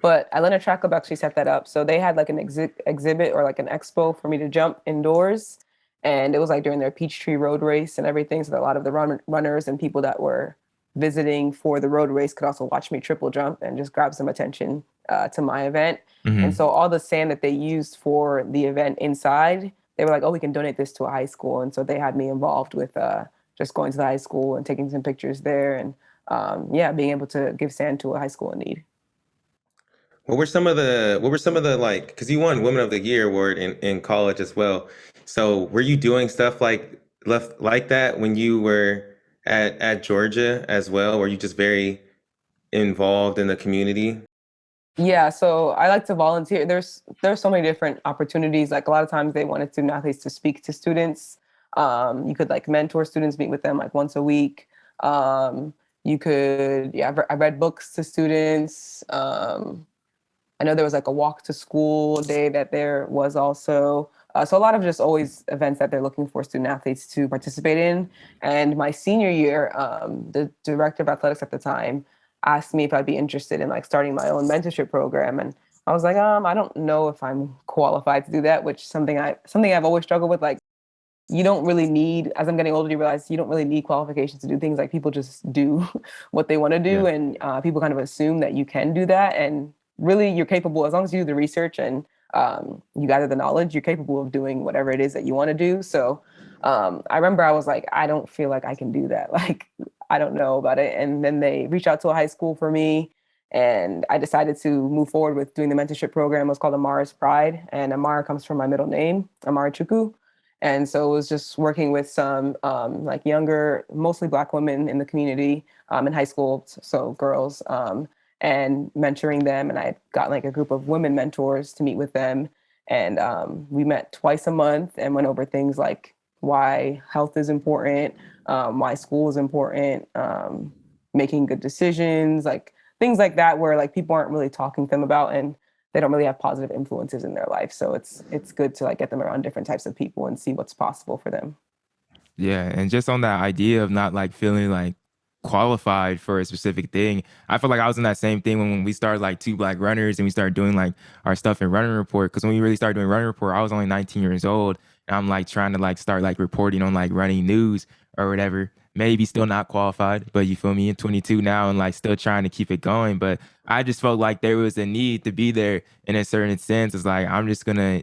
But Atlanta Track Club actually set that up. So they had like an exhibit or like an expo for me to jump indoors. And it was like during their Peachtree Road Race and everything. So that a lot of the runners and people that were visiting for the road race could also watch me triple jump and just grab some attention to my event. And Hmm. so all the sand that they used for the event inside, they were like, oh, we can donate this to a high school. And so they had me involved with just going to the high school and taking some pictures there and yeah, being able to give sand to a high school in need. What were some of the like because you won Women of the Year award in college as well. So were you doing stuff like that when you were at Georgia as well? Were you just very involved in the community? Yeah, so I like to volunteer. There's so many different opportunities. Like a lot of times they wanted student athletes to speak to students. You could like mentor students, meet with them like once a week. You could, yeah, I read books to students. I know there was like a walk to school day that there was also. So a lot of just always events that they're looking for student athletes to participate in. And my senior year, the director of athletics at the time asked me if I'd be interested in like starting my own mentorship program. And I was like, I don't know if I'm qualified to do that, which something I've always struggled with. Like you don't really need, as I'm getting older, you realize you don't really need qualifications to do things. Like people just do what they want to do, Yeah. and people kind of assume that you can do that. And really, you're capable as long as you do the research and you gather the knowledge. You're capable of doing whatever it is that you want to do. So I remember I was like, I don't feel like I can do that. Like I don't know about it. And then they reached out to a high school for me. And I decided to move forward with doing the mentorship program. It was called Amara's Pride. And Amara comes from my middle name, Amara Chukwu. And so it was just working with some like younger, mostly Black women in the community in high school, so girls, and mentoring them. And I got like a group of women mentors to meet with them. And we met twice a month and went over things like why health is important, why school is important, making good decisions, like things like that, where like people aren't really talking to them about. And they don't really have positive influences in their life. So it's good to like get them around different types of people and see what's possible for them. Yeah, and just on that idea of not like feeling like qualified for a specific thing, I feel like I was in that same thing when we started like two black runners and we started doing like our stuff in running report. Because when we really started doing running report, I was only 19 years old, and I'm like trying to like start like reporting on like running news or whatever. Maybe still not qualified, but you feel me? In 22 now and like still trying to keep it going. But I just felt like there was a need to be there in a certain sense. It's like I'm just gonna,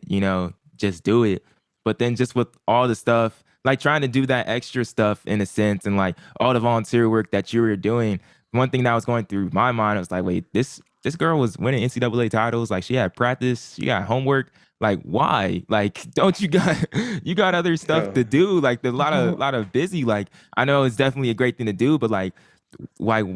just do it. But then just with all the stuff like trying to do that extra stuff in a sense and like all the volunteer work that you were doing, one thing that was going through my mind was like, wait, this girl was winning NCAA titles, like she had practice, she got homework, like why, like don't you got you got other stuff Oh, to do, like the lot of busy, like I know it's definitely a great thing to do, but like why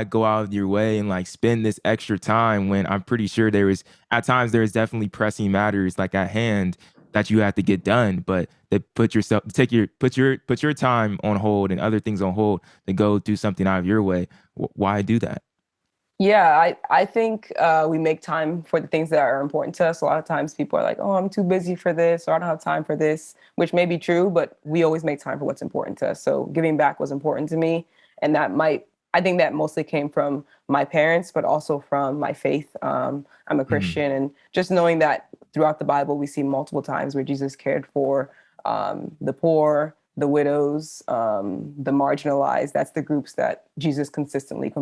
go out of your way and like spend this extra time when I'm pretty sure there is at times there is definitely pressing matters like at hand that you have to get done, but they put your time on hold and other things on hold to go do something out of your way. Why do that? Yeah, I think we make time for the things that are important to us. A lot of times people are like, oh, I'm too busy for this, or I don't have time for this, which may be true, but we always make time for what's important to us. So giving back was important to me. And I think that mostly came from my parents, but also from my faith. I'm a Mhm. Christian, and just knowing that throughout the Bible, we see multiple times where Jesus cared for the poor, the widows, the marginalized. That's the groups that Jesus consistently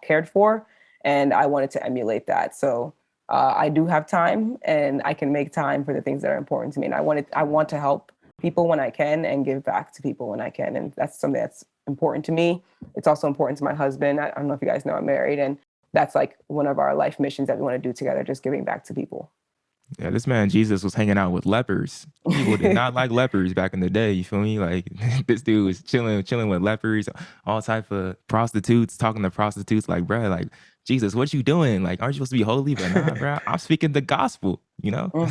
cared for, and I wanted to emulate that. So I do have time, and I can make time for the things that are important to me. And I want to help people when I can, and give back to people when I can, and that's something that's important to me. It's also important to my husband. I don't know if you guys know I'm married, and that's like one of our life missions that we want to do together, just giving back to people. Yeah, this man Jesus was hanging out with lepers. People did not like lepers back in the day. You feel me? Like this dude was chilling with lepers, all type of prostitutes, talking to prostitutes. Like, bro, like Jesus, what you doing? Like, aren't you supposed to be holy? But nah, bro, I'm speaking the gospel. You know, Hmm.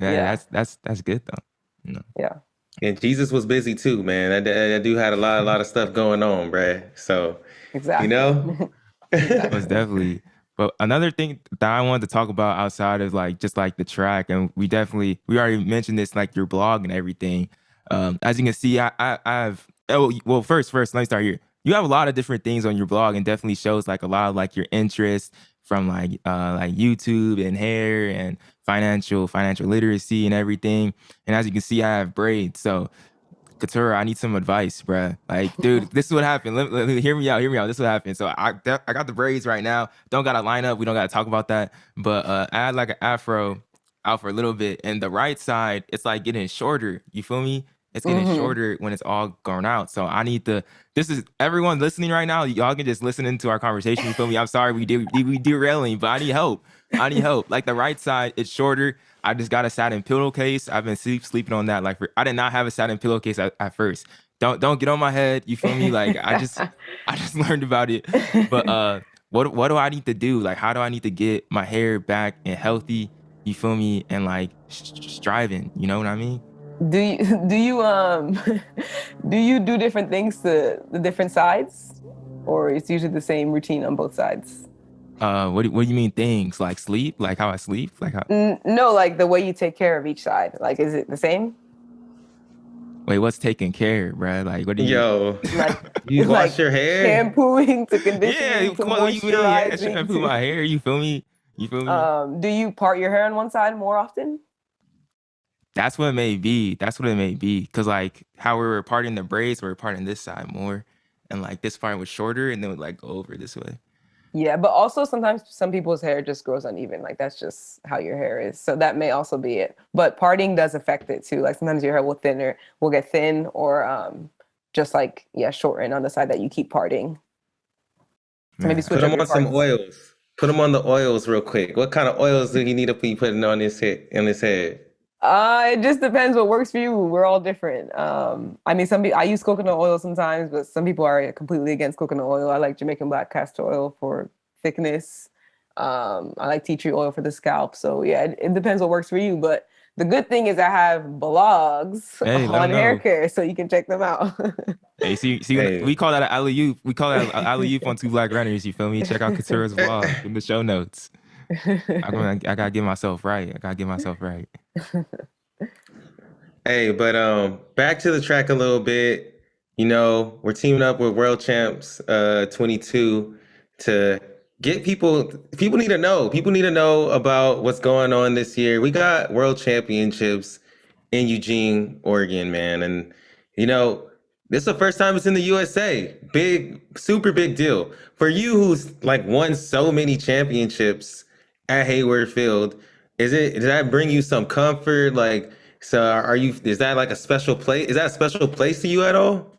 yeah, Yeah, that's good though. You know, yeah, And Jesus was busy too, man. That dude had a lot of stuff going on, bruh. So, you exactly. know. most Exactly. definitely. But another thing that I wanted to talk about outside of like just like the track, and we already mentioned this like your blog and everything. As you can see, I've well first let me start here. You have a lot of different things on your blog, and definitely shows like a lot of like your interests from like YouTube and hair and financial literacy and everything. And as you can see, I have braids, so Keturah, I need some advice, bruh. Like, dude, this is what happened. Hear me out. Hear me out. This is what happened. So I got the braids right now. Don't gotta line up. We don't gotta talk about that. But I had like an afro out for a little bit, and the right side, it's like getting shorter. You feel me? It's getting Hmm. shorter when it's all grown out. So I need to. This is everyone listening right now. Y'all can just listen into our conversation. You feel me? I'm sorry we derailing, but I need help. I need help. Like the right side, it's shorter. I just got a satin pillowcase. I've been sleeping on that. Like I did not have a satin pillowcase at first. Don't get on my head. You feel me? Like I just learned about it. But what do I need to do? Like how do I need to get my hair back and healthy? You feel me? And like striving. You know what I mean? Do you do you do different things to the different sides, or it's usually the same routine on both sides? What do you mean things like sleep? Like how I sleep? Like how? No, like the way you take care of each side. Like, is it the same? Wait, what's taking care, bruh? Like what do you? Yo, Like, you wash like your hair? shampooing to Yeah, conditioning to what do you mean? Yeah, moisturizing shampoo to. my hair. You feel me? You feel me? Do you part your hair on one side more often? That's what it may be. That's what it may be. Cause like how we were parting the braids, we were parting this side more. And like this part was shorter and then would like go over this way. Yeah, but also sometimes some people's hair just grows uneven. Like that's just how your hair is. So that may also be it. But parting does affect it too. Like sometimes your hair will get thin or just like yeah, shorten on the side that you keep parting. So maybe Man, switch Put up him your on some parts. oils. Put him on the oils real quick. What kind of oils do he need to be putting on his head? On his head? It just depends what works for you. We're all different. I mean, some people I use coconut oil sometimes, but some people are completely against coconut oil. I like Jamaican black castor oil for thickness. I like tea tree oil for the scalp. So yeah, it depends what works for you. But the good thing is I have blogs hey, let on them hair know. so you can check them out. Hey, see, Hey, we call that an alley oop. We call that an alley oop on Two Black Runners. You feel me? Check out Keturah's vlog in the show notes. I gotta get myself right. I gotta get myself right. hey, but back to the track a little bit. You know, we're teaming up with World Champs 22 to get people need to know. People need to know about what's going on this year. We got World Championships in Eugene, Oregon, man. And you know, this is the first time it's in the USA. Big, super big deal. For you who's like won so many championships at Hayward Field, does that bring you some comfort? Like, so is that like a special place? Is that a special place to you at all?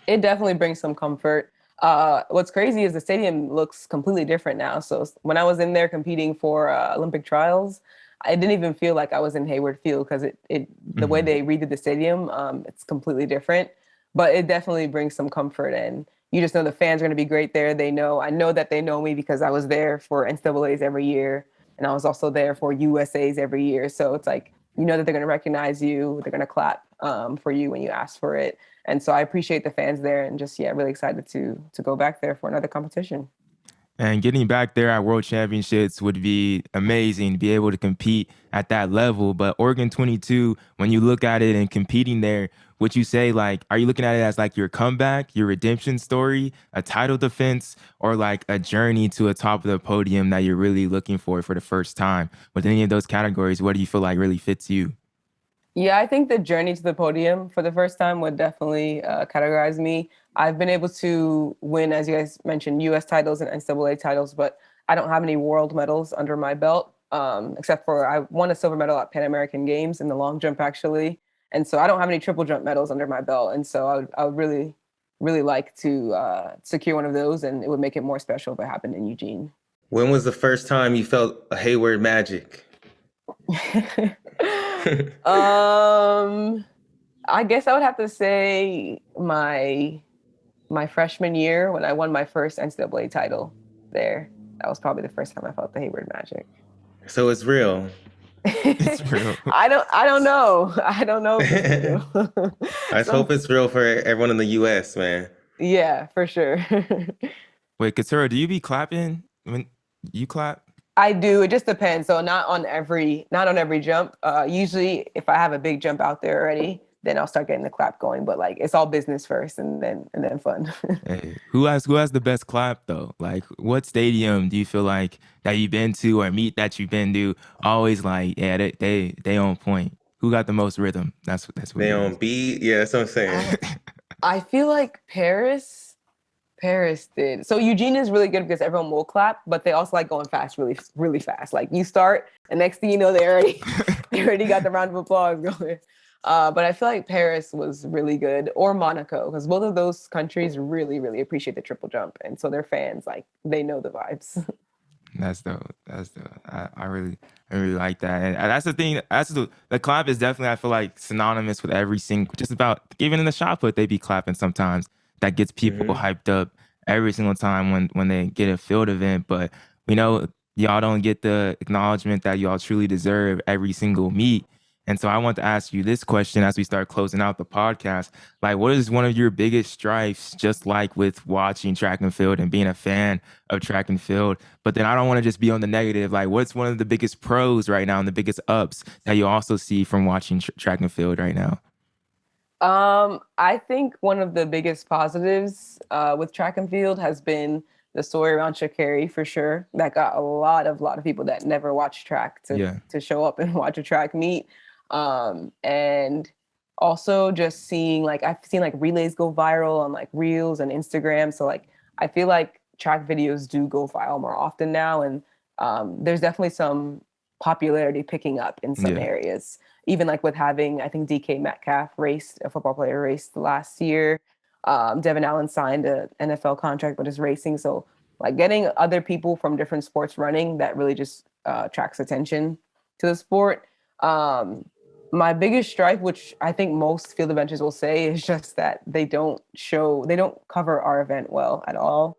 It definitely brings some comfort. What's crazy is the stadium looks completely different now. So when I was in there competing for Olympic trials, I didn't even feel like I was in Hayward Field because the way Hmm. they redid the stadium, it's completely different. But it definitely brings some comfort, and you just know the fans are going to be great there. I know that they know me because I was there for NCAAs every year, and I was also there for USAs every year. So it's like you know that they're going to recognize you, they're going to clap for you when you ask for it, and so I appreciate the fans there, and just yeah, really excited to go back there for another competition. And getting back there at World Championships would be amazing to be able to compete at that level. But Oregon 22, when you look at it and competing there, would you say like, are you looking at it as like your comeback, your redemption story, a title defense, or like a journey to a top of the podium that you're really looking for the first time? With any of those categories, what do you feel like really fits you? Yeah, I think the journey to the podium for the first time would definitely categorize me. I've been able to win, as you guys mentioned, U.S. titles and NCAA titles, but I don't have any world medals under my belt, except for I won a silver medal at Pan American Games in the long jump, actually. And so I don't have any triple jump medals under my belt. And so I would really, really like to secure one of those, and it would make it more special if it happened in Eugene. When was the first time you felt a Hayward magic? I guess I would have to say my freshman year when I won my first NCAA title there. That was probably the first time I felt the Hayward magic. So it's real. It's real. I don't know. I don't know if it's real. I just hope it's real for everyone in the US, man. Yeah, for sure. Wait, Keturah, do you be clapping when you clap? I do. It just depends. So not on every jump. Usually if I have a big jump out there already, then I'll start getting the clap going. But like it's all business first and then fun. Hey, who has the best clap though? Like what stadium do you feel like that you've been to or meet that you've been to always like, yeah, they on point. Who got the most rhythm? That's what They it on is. beat. Yeah, that's what I'm saying. I feel like Paris did. So Eugene is really good because everyone will clap, but they also like going fast, really, really fast. Like you start, and next thing you know, they already got the round of applause going. But I feel like Paris was really good, or Monaco, because both of those countries really, really appreciate the triple jump, and so their fans like they know the vibes. That's dope. That's dope. I really like that. And that's the thing. That's the clap is definitely, I feel like, synonymous with every single, just about, even in the shot put, they be clapping sometimes. That gets people Hmm. hyped up every single time when they get a field event. But we know y'all don't get the acknowledgement that y'all truly deserve every single meet. And so I want to ask you this question as we start closing out the podcast. Like, what is one of your biggest stripes, just like with watching track and field and being a fan of track and field? But then I don't want to just be on the negative. Like, what's one of the biggest pros right now and the biggest ups that you also see from watching track and field right now? I think one of the biggest positives with track and field has been the story around sha'carri for sure. That got a lot of people that never watch track Yeah. to show up and watch a track meet. And also just seeing like I've seen like relays go viral on like Reels and Instagram. So like I feel like track videos do go viral more often now, and there's definitely some popularity picking up in some Yeah. areas. Even like with having, I think DK Metcalf raced, a football player raced last year. Devin Allen signed an NFL contract, but is racing. So like getting other people from different sports running, that really just attracts attention to the sport. My biggest stripe, which I think most field eventers will say, is just that they don't cover our event well at all.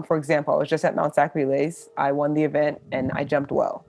For example, I was just at Mount SAC Relays. I won the event and I jumped well.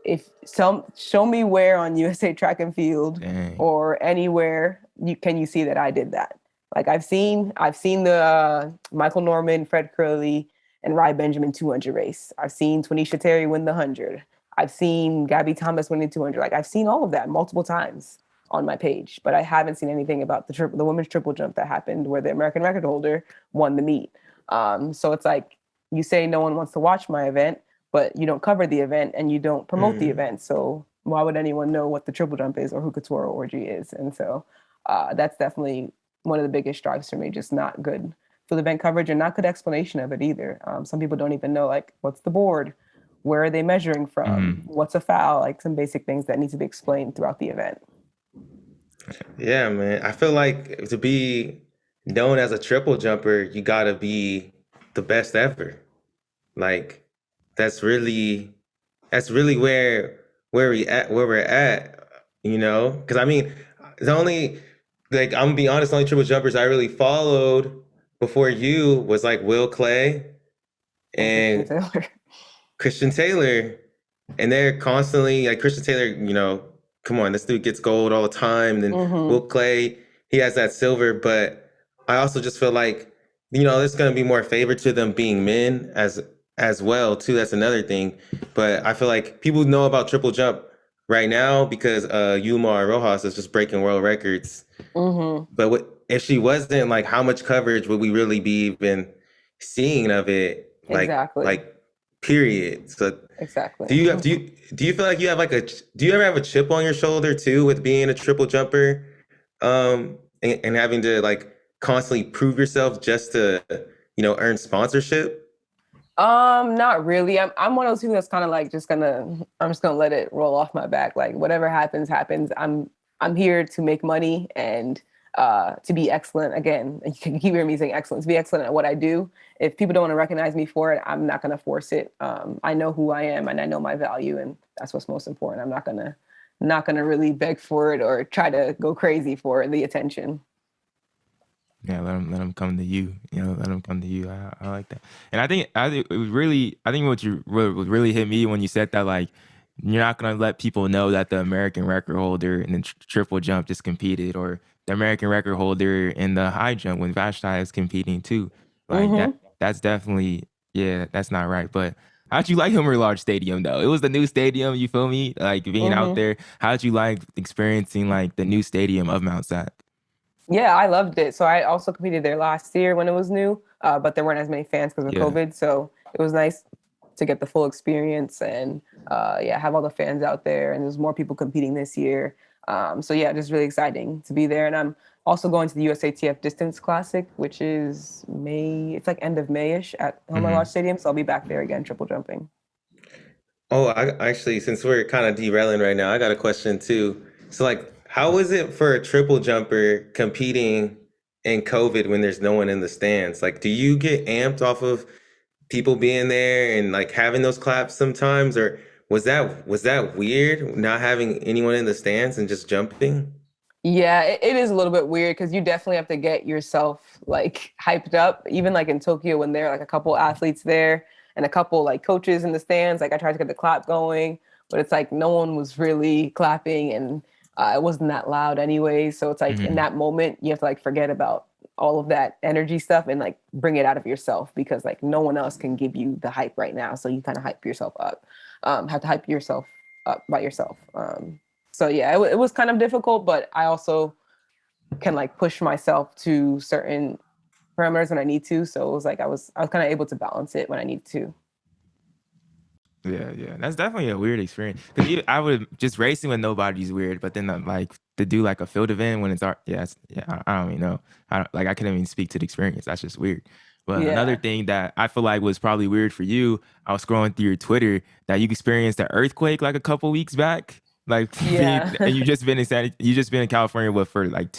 If some show me where on USA Track and Field Dang. or anywhere you see that I did that. Like I've seen the Michael Norman, Fred Curley, and Ry Benjamin 200 race. I've seen Twanisha Terry win the 100. I've seen Gabby Thomas win the 200. Like I've seen all of that multiple times on my page, but I haven't seen anything about the women's triple jump that happened where the American record holder won the meet. So it's like you say no one wants to watch my event, but you don't cover the event and you don't promote the Hmm. event. So why would anyone know what the triple jump is or who Keturah Orji is? And so that's definitely one of the biggest stripes for me, just not good for the event coverage and not good explanation of it either. Some people don't even know like what's the board, where are they measuring from, Hmm. what's a foul, like some basic things that need to be explained throughout the event. Yeah, man. I feel like to be known as a triple jumper, you gotta be the best ever. Like that's really that's really where we're at, you know? Because I mean, the only like I'm gonna be honest, the only triple jumpers I really followed before you was like Will Clay And Christian and Taylor. Christian Taylor, and they're constantly like Christian Taylor, you know, come on, this dude gets gold all the time. Then Hmm. Will Clay, he has that silver, but I also just feel like, you know, there's gonna be more favor to them being men as well too. That's another thing. But I feel like people know about triple jump right now because Yumar Rojas is just breaking world records. But if she wasn't, like, how much coverage would we really be even seeing of it? Exactly. Period. So Exactly. do you feel like you have like do you ever have a chip on your shoulder too with being a triple jumper, and having to like constantly prove yourself just to earn sponsorship? Not really. I'm one of those people that's kind of like I'm just gonna let it roll off my back. Like whatever happens, happens. I'm here to make money and to be excellent. Again, you can keep hearing me saying excellent, to be excellent at what I do. If people don't want to recognize me for it, I'm not gonna force it. I know who I am and I know my value, and that's what's most important. I'm not gonna really beg for it or try to go crazy for the attention. Yeah, let them come to you. Let them come to you. I like that. And I think it was really, I think what really hit me when you said that, like, you're not gonna let people know that the American record holder in the triple jump just competed, or the American record holder in the high jump when Vashti is competing too. Like that's definitely, yeah, that's not right. But how'd you like Hilmer Lodge Stadium though? It was the new stadium. You feel me? Like being out there. How'd you like experiencing like the new stadium of Mount Sac? Yeah, I loved it. So I also competed there last year when it was new, but there weren't as many fans because of Yeah. COVID. So it was nice to get the full experience and have all the fans out there. And there's more people competing this year. So yeah, just really exciting to be there. And I'm also going to the USATF Distance Classic, which is May. It's like end of Mayish at Hilmer Lodge Stadium. So I'll be back there again, triple jumping. Oh, I actually, since we're kind of derailing right now, I got a question too. So, like, how is it for a triple jumper competing in COVID when there's no one in the stands? Like, do you get amped off of people being there and like having those claps sometimes, or was that weird not having anyone in the stands and just jumping? Yeah, it is a little bit weird because you definitely have to get yourself like hyped up. Even like in Tokyo when there are like a couple athletes there and a couple like coaches in the stands, like I tried to get the clap going, but it's like no one was really clapping and it wasn't that loud anyway. So it's like in that moment you have to like forget about all of that energy stuff and like bring it out of yourself because like no one else can give you the hype right now. So you kind of hype yourself up. Have to hype yourself up by yourself. So yeah, it was kind of difficult, but I also can like push myself to certain parameters when I need to. So it was like I was kind of able to balance it when I need to. Yeah, that's definitely a weird experience. Because I would just racing with nobody's weird, but then like to do like a field event when it's art, I don't even know. I couldn't even speak to the experience. That's just weird. But another thing that I feel like was probably weird for you, I was scrolling through your Twitter that you experienced an earthquake like a couple weeks back. Like Yeah. and you just been in California for like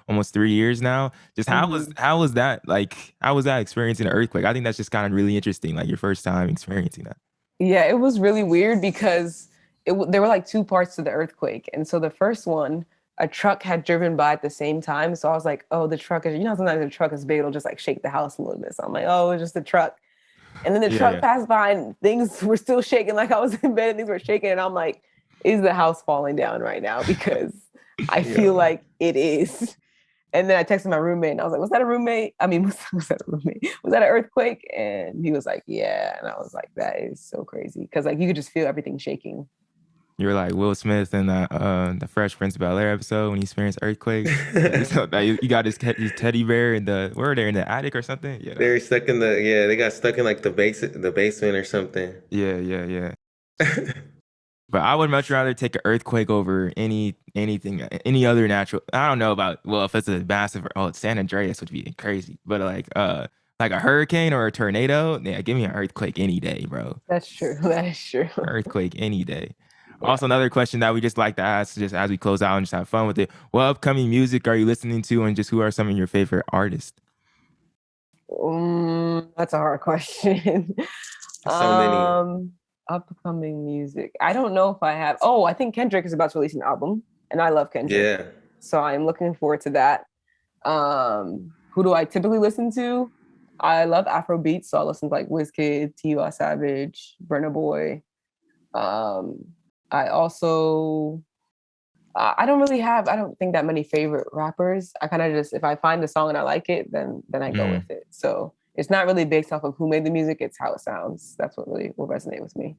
almost 3 years now. Just how was that like? How was that experiencing an earthquake? I think that's just kind of really interesting. Like your first time experiencing that. Yeah, it was really weird because there were like two parts to the earthquake. And so the first one, a truck had driven by at the same time. So I was like, oh, the truck is, sometimes the truck is big, it'll just like shake the house a little bit. So I'm like, oh, it's just a truck. And then the truck passed by and things were still shaking. Like I was in bed and things were shaking. And I'm like, is the house falling down right now? Because I feel like it is. And then I texted my roommate and I was like, was that a roommate? I mean, was that a roommate? Was that an earthquake? And he was like, yeah. And I was like, that is so crazy. Because like you could just feel everything shaking. You're like Will Smith in the Fresh Prince of Bel-Air episode when he experienced earthquakes. So, you got his teddy bear in where are they, in the attic or something? Yeah. They're stuck in they got stuck in like the basement or something. Yeah. But I would much rather take an earthquake over any other natural. I don't know about, well, if it's a massive, San Andreas would be crazy. But like a hurricane or a tornado, yeah, give me an earthquake any day, bro. That's true. That is true. Earthquake any day. Yeah. Also, another question that we just like to ask, just as we close out and just have fun with it. What upcoming music are you listening to, and just who are some of your favorite artists? That's a hard question. So many. Upcoming music. I don't know if I have. Oh, I think Kendrick is about to release an album, and I love Kendrick. Yeah. So I'm looking forward to that. Who do I typically listen to? I love Afro beats, so I listen to like Wizkid, T.U. Savage, Burna Boy. I also I don't think that many favorite rappers. I kind of just, if I find a song and I like it, then I go with it. So it's not really based off of who made the music, it's how it sounds. That's what really will resonate with me.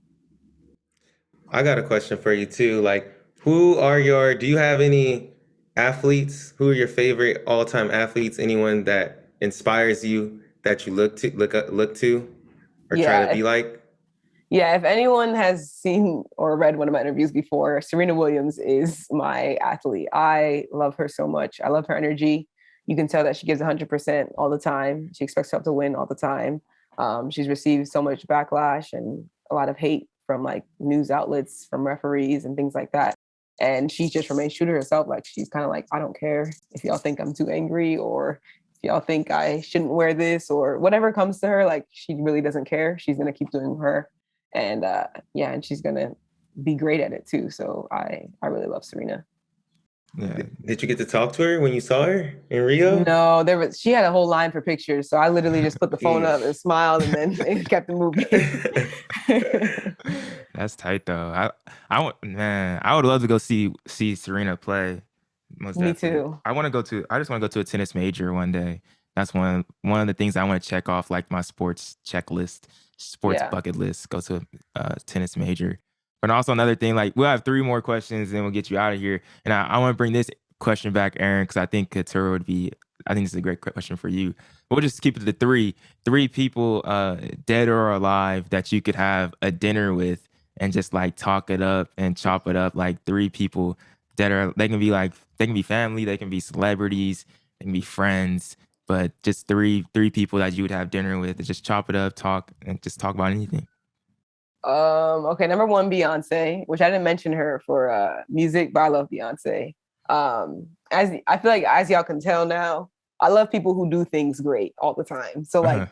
I got a question for you too. Like, do you have any athletes? Who are your favorite all-time athletes? Anyone that inspires you that you look to or try to be like? Yeah, if anyone has seen or read one of my interviews before, Serena Williams is my athlete. I love her so much. I love her energy. You can tell that she gives 100% all the time. She expects herself to win all the time. She's received so much backlash and a lot of hate from like news outlets, from referees and things like that. And she just remains true to herself. Like, she's kind of like, I don't care if y'all think I'm too angry, or if y'all think I shouldn't wear this, or whatever comes to her. Like, she really doesn't care. She's going to keep doing her. And and she's going to be great at it too. So I really love Serena. Yeah. Did you get to talk to her when you saw her in Rio? No, she had a whole line for pictures. So I literally just put the phone up and smiled, and then kept it moving. That's tight though. I would love to go see Serena play. Most Me definitely. too. I just want to go to a tennis major one day. That's one of the things I want to check off, like my sports checklist, bucket list. Go to a tennis major. But also another thing, like, we'll have 3 more questions and then we'll get you out of here. And I want to bring this question back, Aaron, because I think Keturah I think this is a great question for you. But we'll just keep it to 3. 3 people, dead or alive, that you could have a dinner with and just like talk it up and chop it up. Like 3 people they can be family, they can be celebrities, they can be friends, but just three people that you would have dinner with and just chop it up, talk about anything. Okay, number 1, Beyonce, which I didn't mention her for music, but I love Beyonce. As I feel like, as y'all can tell now, I love people who do things great all the time. So like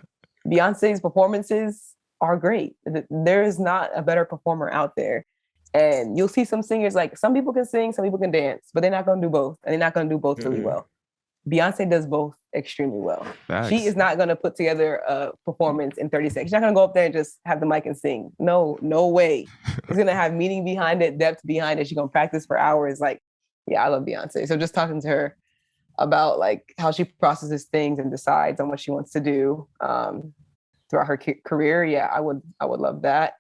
Beyonce's performances are great. There is not a better performer out there. And you'll see some singers, like, some people can sing, some people can dance, but they're not going to do both. And they're not going to do both really well. Beyonce does both extremely well. Facts. She is not going to put together a performance in 30 seconds. She's not going to go up there and just have the mic and sing. No way. She's going to have meaning behind it, depth behind it. She's going to practice for hours. Like, yeah, I love Beyonce. So just talking to her about like how she processes things and decides on what she wants to do throughout her career. Yeah, I would love that.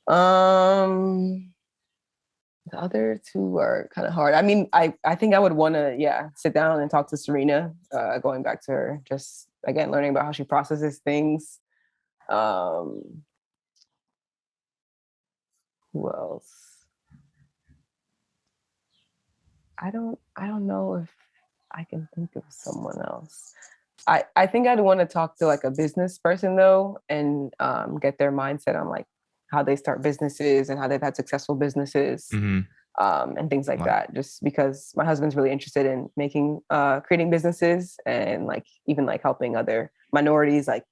The other 2 are kind of hard. I mean, I think I would want to, sit down and talk to Serena, going back to her, just, again, learning about how she processes things. Who else? I don't know if I can think of someone else. I think I'd want to talk to like a business person though, and get their mindset on like how they start businesses and how they've had successful businesses, and things like that. Just because my husband's really interested in creating businesses and like even like helping other minorities, like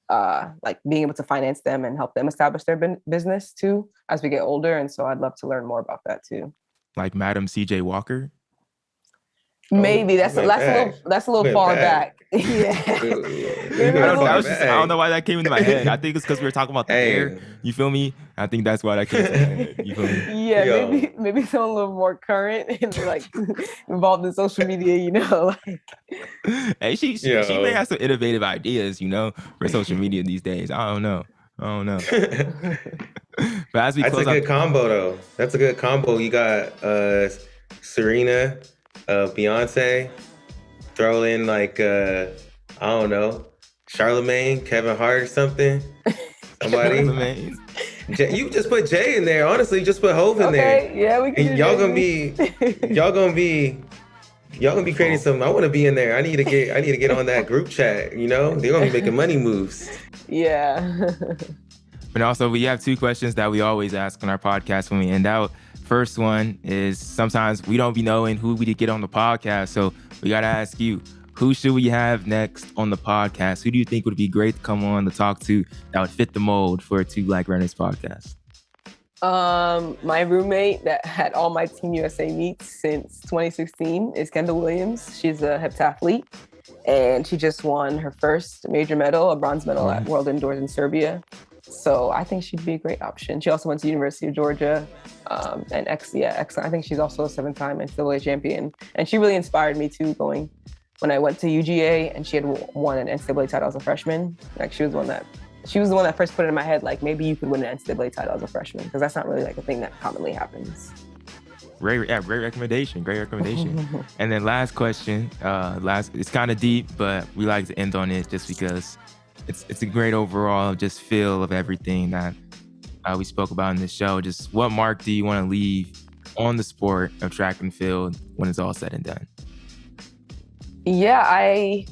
being able to finance them and help them establish their business too as we get older. And so I'd love to learn more about that too. Like Madam CJ Walker. Maybe that's a little far back. Yeah. I don't know why that came into my head. I think it's because we were talking about the hair. You feel me? I think that's why that came into my head. You feel me? Yeah, maybe someone a little more current and like involved in social media, you know. Like. Hey, she may have some innovative ideas, for social media these days. I don't know. But as we close, that's a good combo though. That's a good combo. You got Serena, Beyonce, throw in like I don't know, Charlemagne, Kevin Hart or something. Somebody. You just put Jay in there. Honestly, just put Hove in there. Yeah, we can. And y'all gonna be creating some. I want to be in there. I need to get on that group chat. They're gonna be making money moves. Yeah. But also, we have 2 questions that we always ask on our podcast when we end out. First one is, sometimes we don't be knowing who we get on the podcast, so we gotta ask you, who should we have next on the podcast? Who do you think would be great to come on to talk to that would fit the mold for a 2 Black Runners podcast? My roommate that had all my Team USA meets since 2016 is Kendall Williams. She's a heptathlete, and she just won her first major medal, a bronze medal at World Indoors in Serbia. So I think she'd be a great option. She also went to the University of Georgia, and excellent. I think she's also a 7-time NCAA champion. And she really inspired me too, going when I went to UGA, and she had won an NCAA title as a freshman. Like she was the one that first put it in my head, like maybe you could win an NCAA title as a freshman, because that's not really like a thing that commonly happens. Great recommendation. And then last question, it's kind of deep, but we like to end on it just because it's a great overall just feel of everything that we spoke about in this show. Just what mark do you want to leave on the sport of track and field when it's all said and done? Yeah, I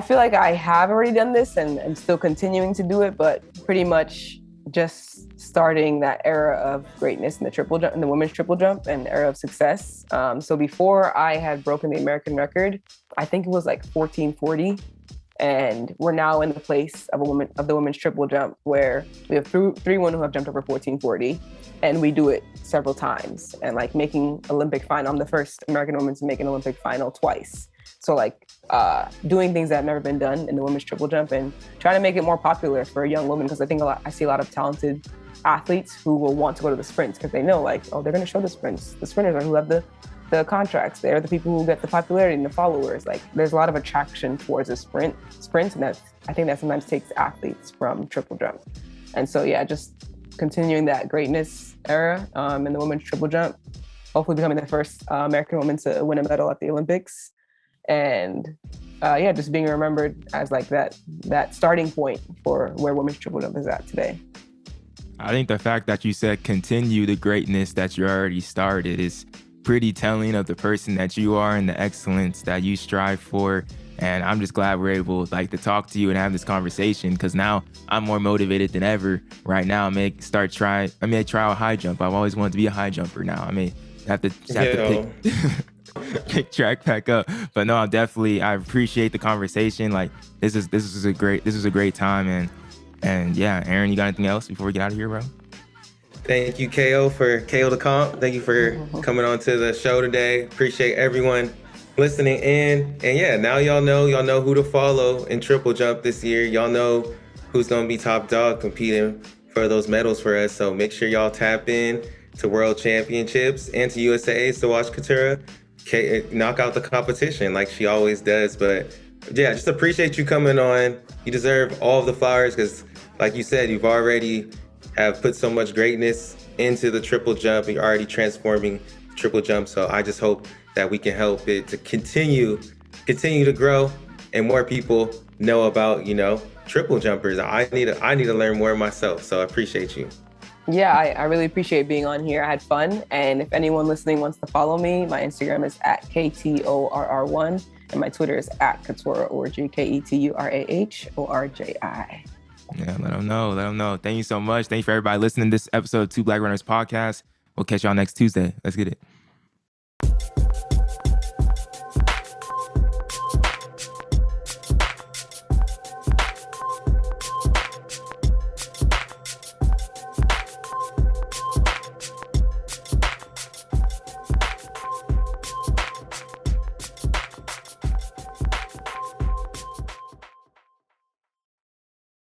feel like I have already done this and I'm still continuing to do it, but pretty much just starting that era of greatness in the triple jump, in the women's triple jump, and era of success. So before I had broken the American record, I think it was like 1440. And we're now in the place of the women's triple jump, where we have three women who have jumped over 1440, and we do it several times. And like making Olympic final, I'm the first American woman to make an Olympic final twice. So like doing things that have never been done in the women's triple jump and trying to make it more popular for young women, because I think I see a lot of talented athletes who will want to go to the sprints because they know like, oh, they're going to show the sprints. The sprinters are who have the contracts. They're the people who get the popularity and the followers. Like there's a lot of attraction towards the sprints, and I think that sometimes takes athletes from triple jump. And so yeah, just continuing that greatness era in the women's triple jump, hopefully becoming the first American woman to win a medal at the Olympics, and just being remembered as like that starting point for where women's triple jump is at today. I think the fact that you said continue the greatness that you already started is pretty telling of the person that you are and the excellence that you strive for. And I'm just glad we're able like to talk to you and have this conversation, because now I'm more motivated than ever. Right now, I may try out high jump. I've always wanted to be a high jumper now. I may have to pick track back up. But no, I appreciate the conversation. Like this is a great time. And yeah, Aaron, you got anything else before we get out of here, bro? Thank you, KO, for KOTHECOMP. Thank you for coming on to the show today. Appreciate everyone listening in. And yeah, now y'all know who to follow in triple jump this year. Y'all know who's going to be top dog competing for those medals for us. So make sure y'all tap in to World Championships and to USAAs to watch Keturah knock out the competition like she always does. But yeah, just appreciate you coming on. You deserve all of the flowers because, like you said, you've already have put so much greatness into the triple jump, and you're already transforming triple jump. So I just hope that we can help it to continue to grow and more people know about, triple jumpers. I need to learn more myself. So I appreciate you. Yeah, I really appreciate being on here. I had fun. And if anyone listening wants to follow me, my Instagram is @KTORR1 and my Twitter is @Keturah Orji, KETURAHORJI. Yeah, let them know. Thank you so much. Thank you for everybody listening to this episode of Two Black Runners Podcast. We'll catch y'all next Tuesday. Let's get it.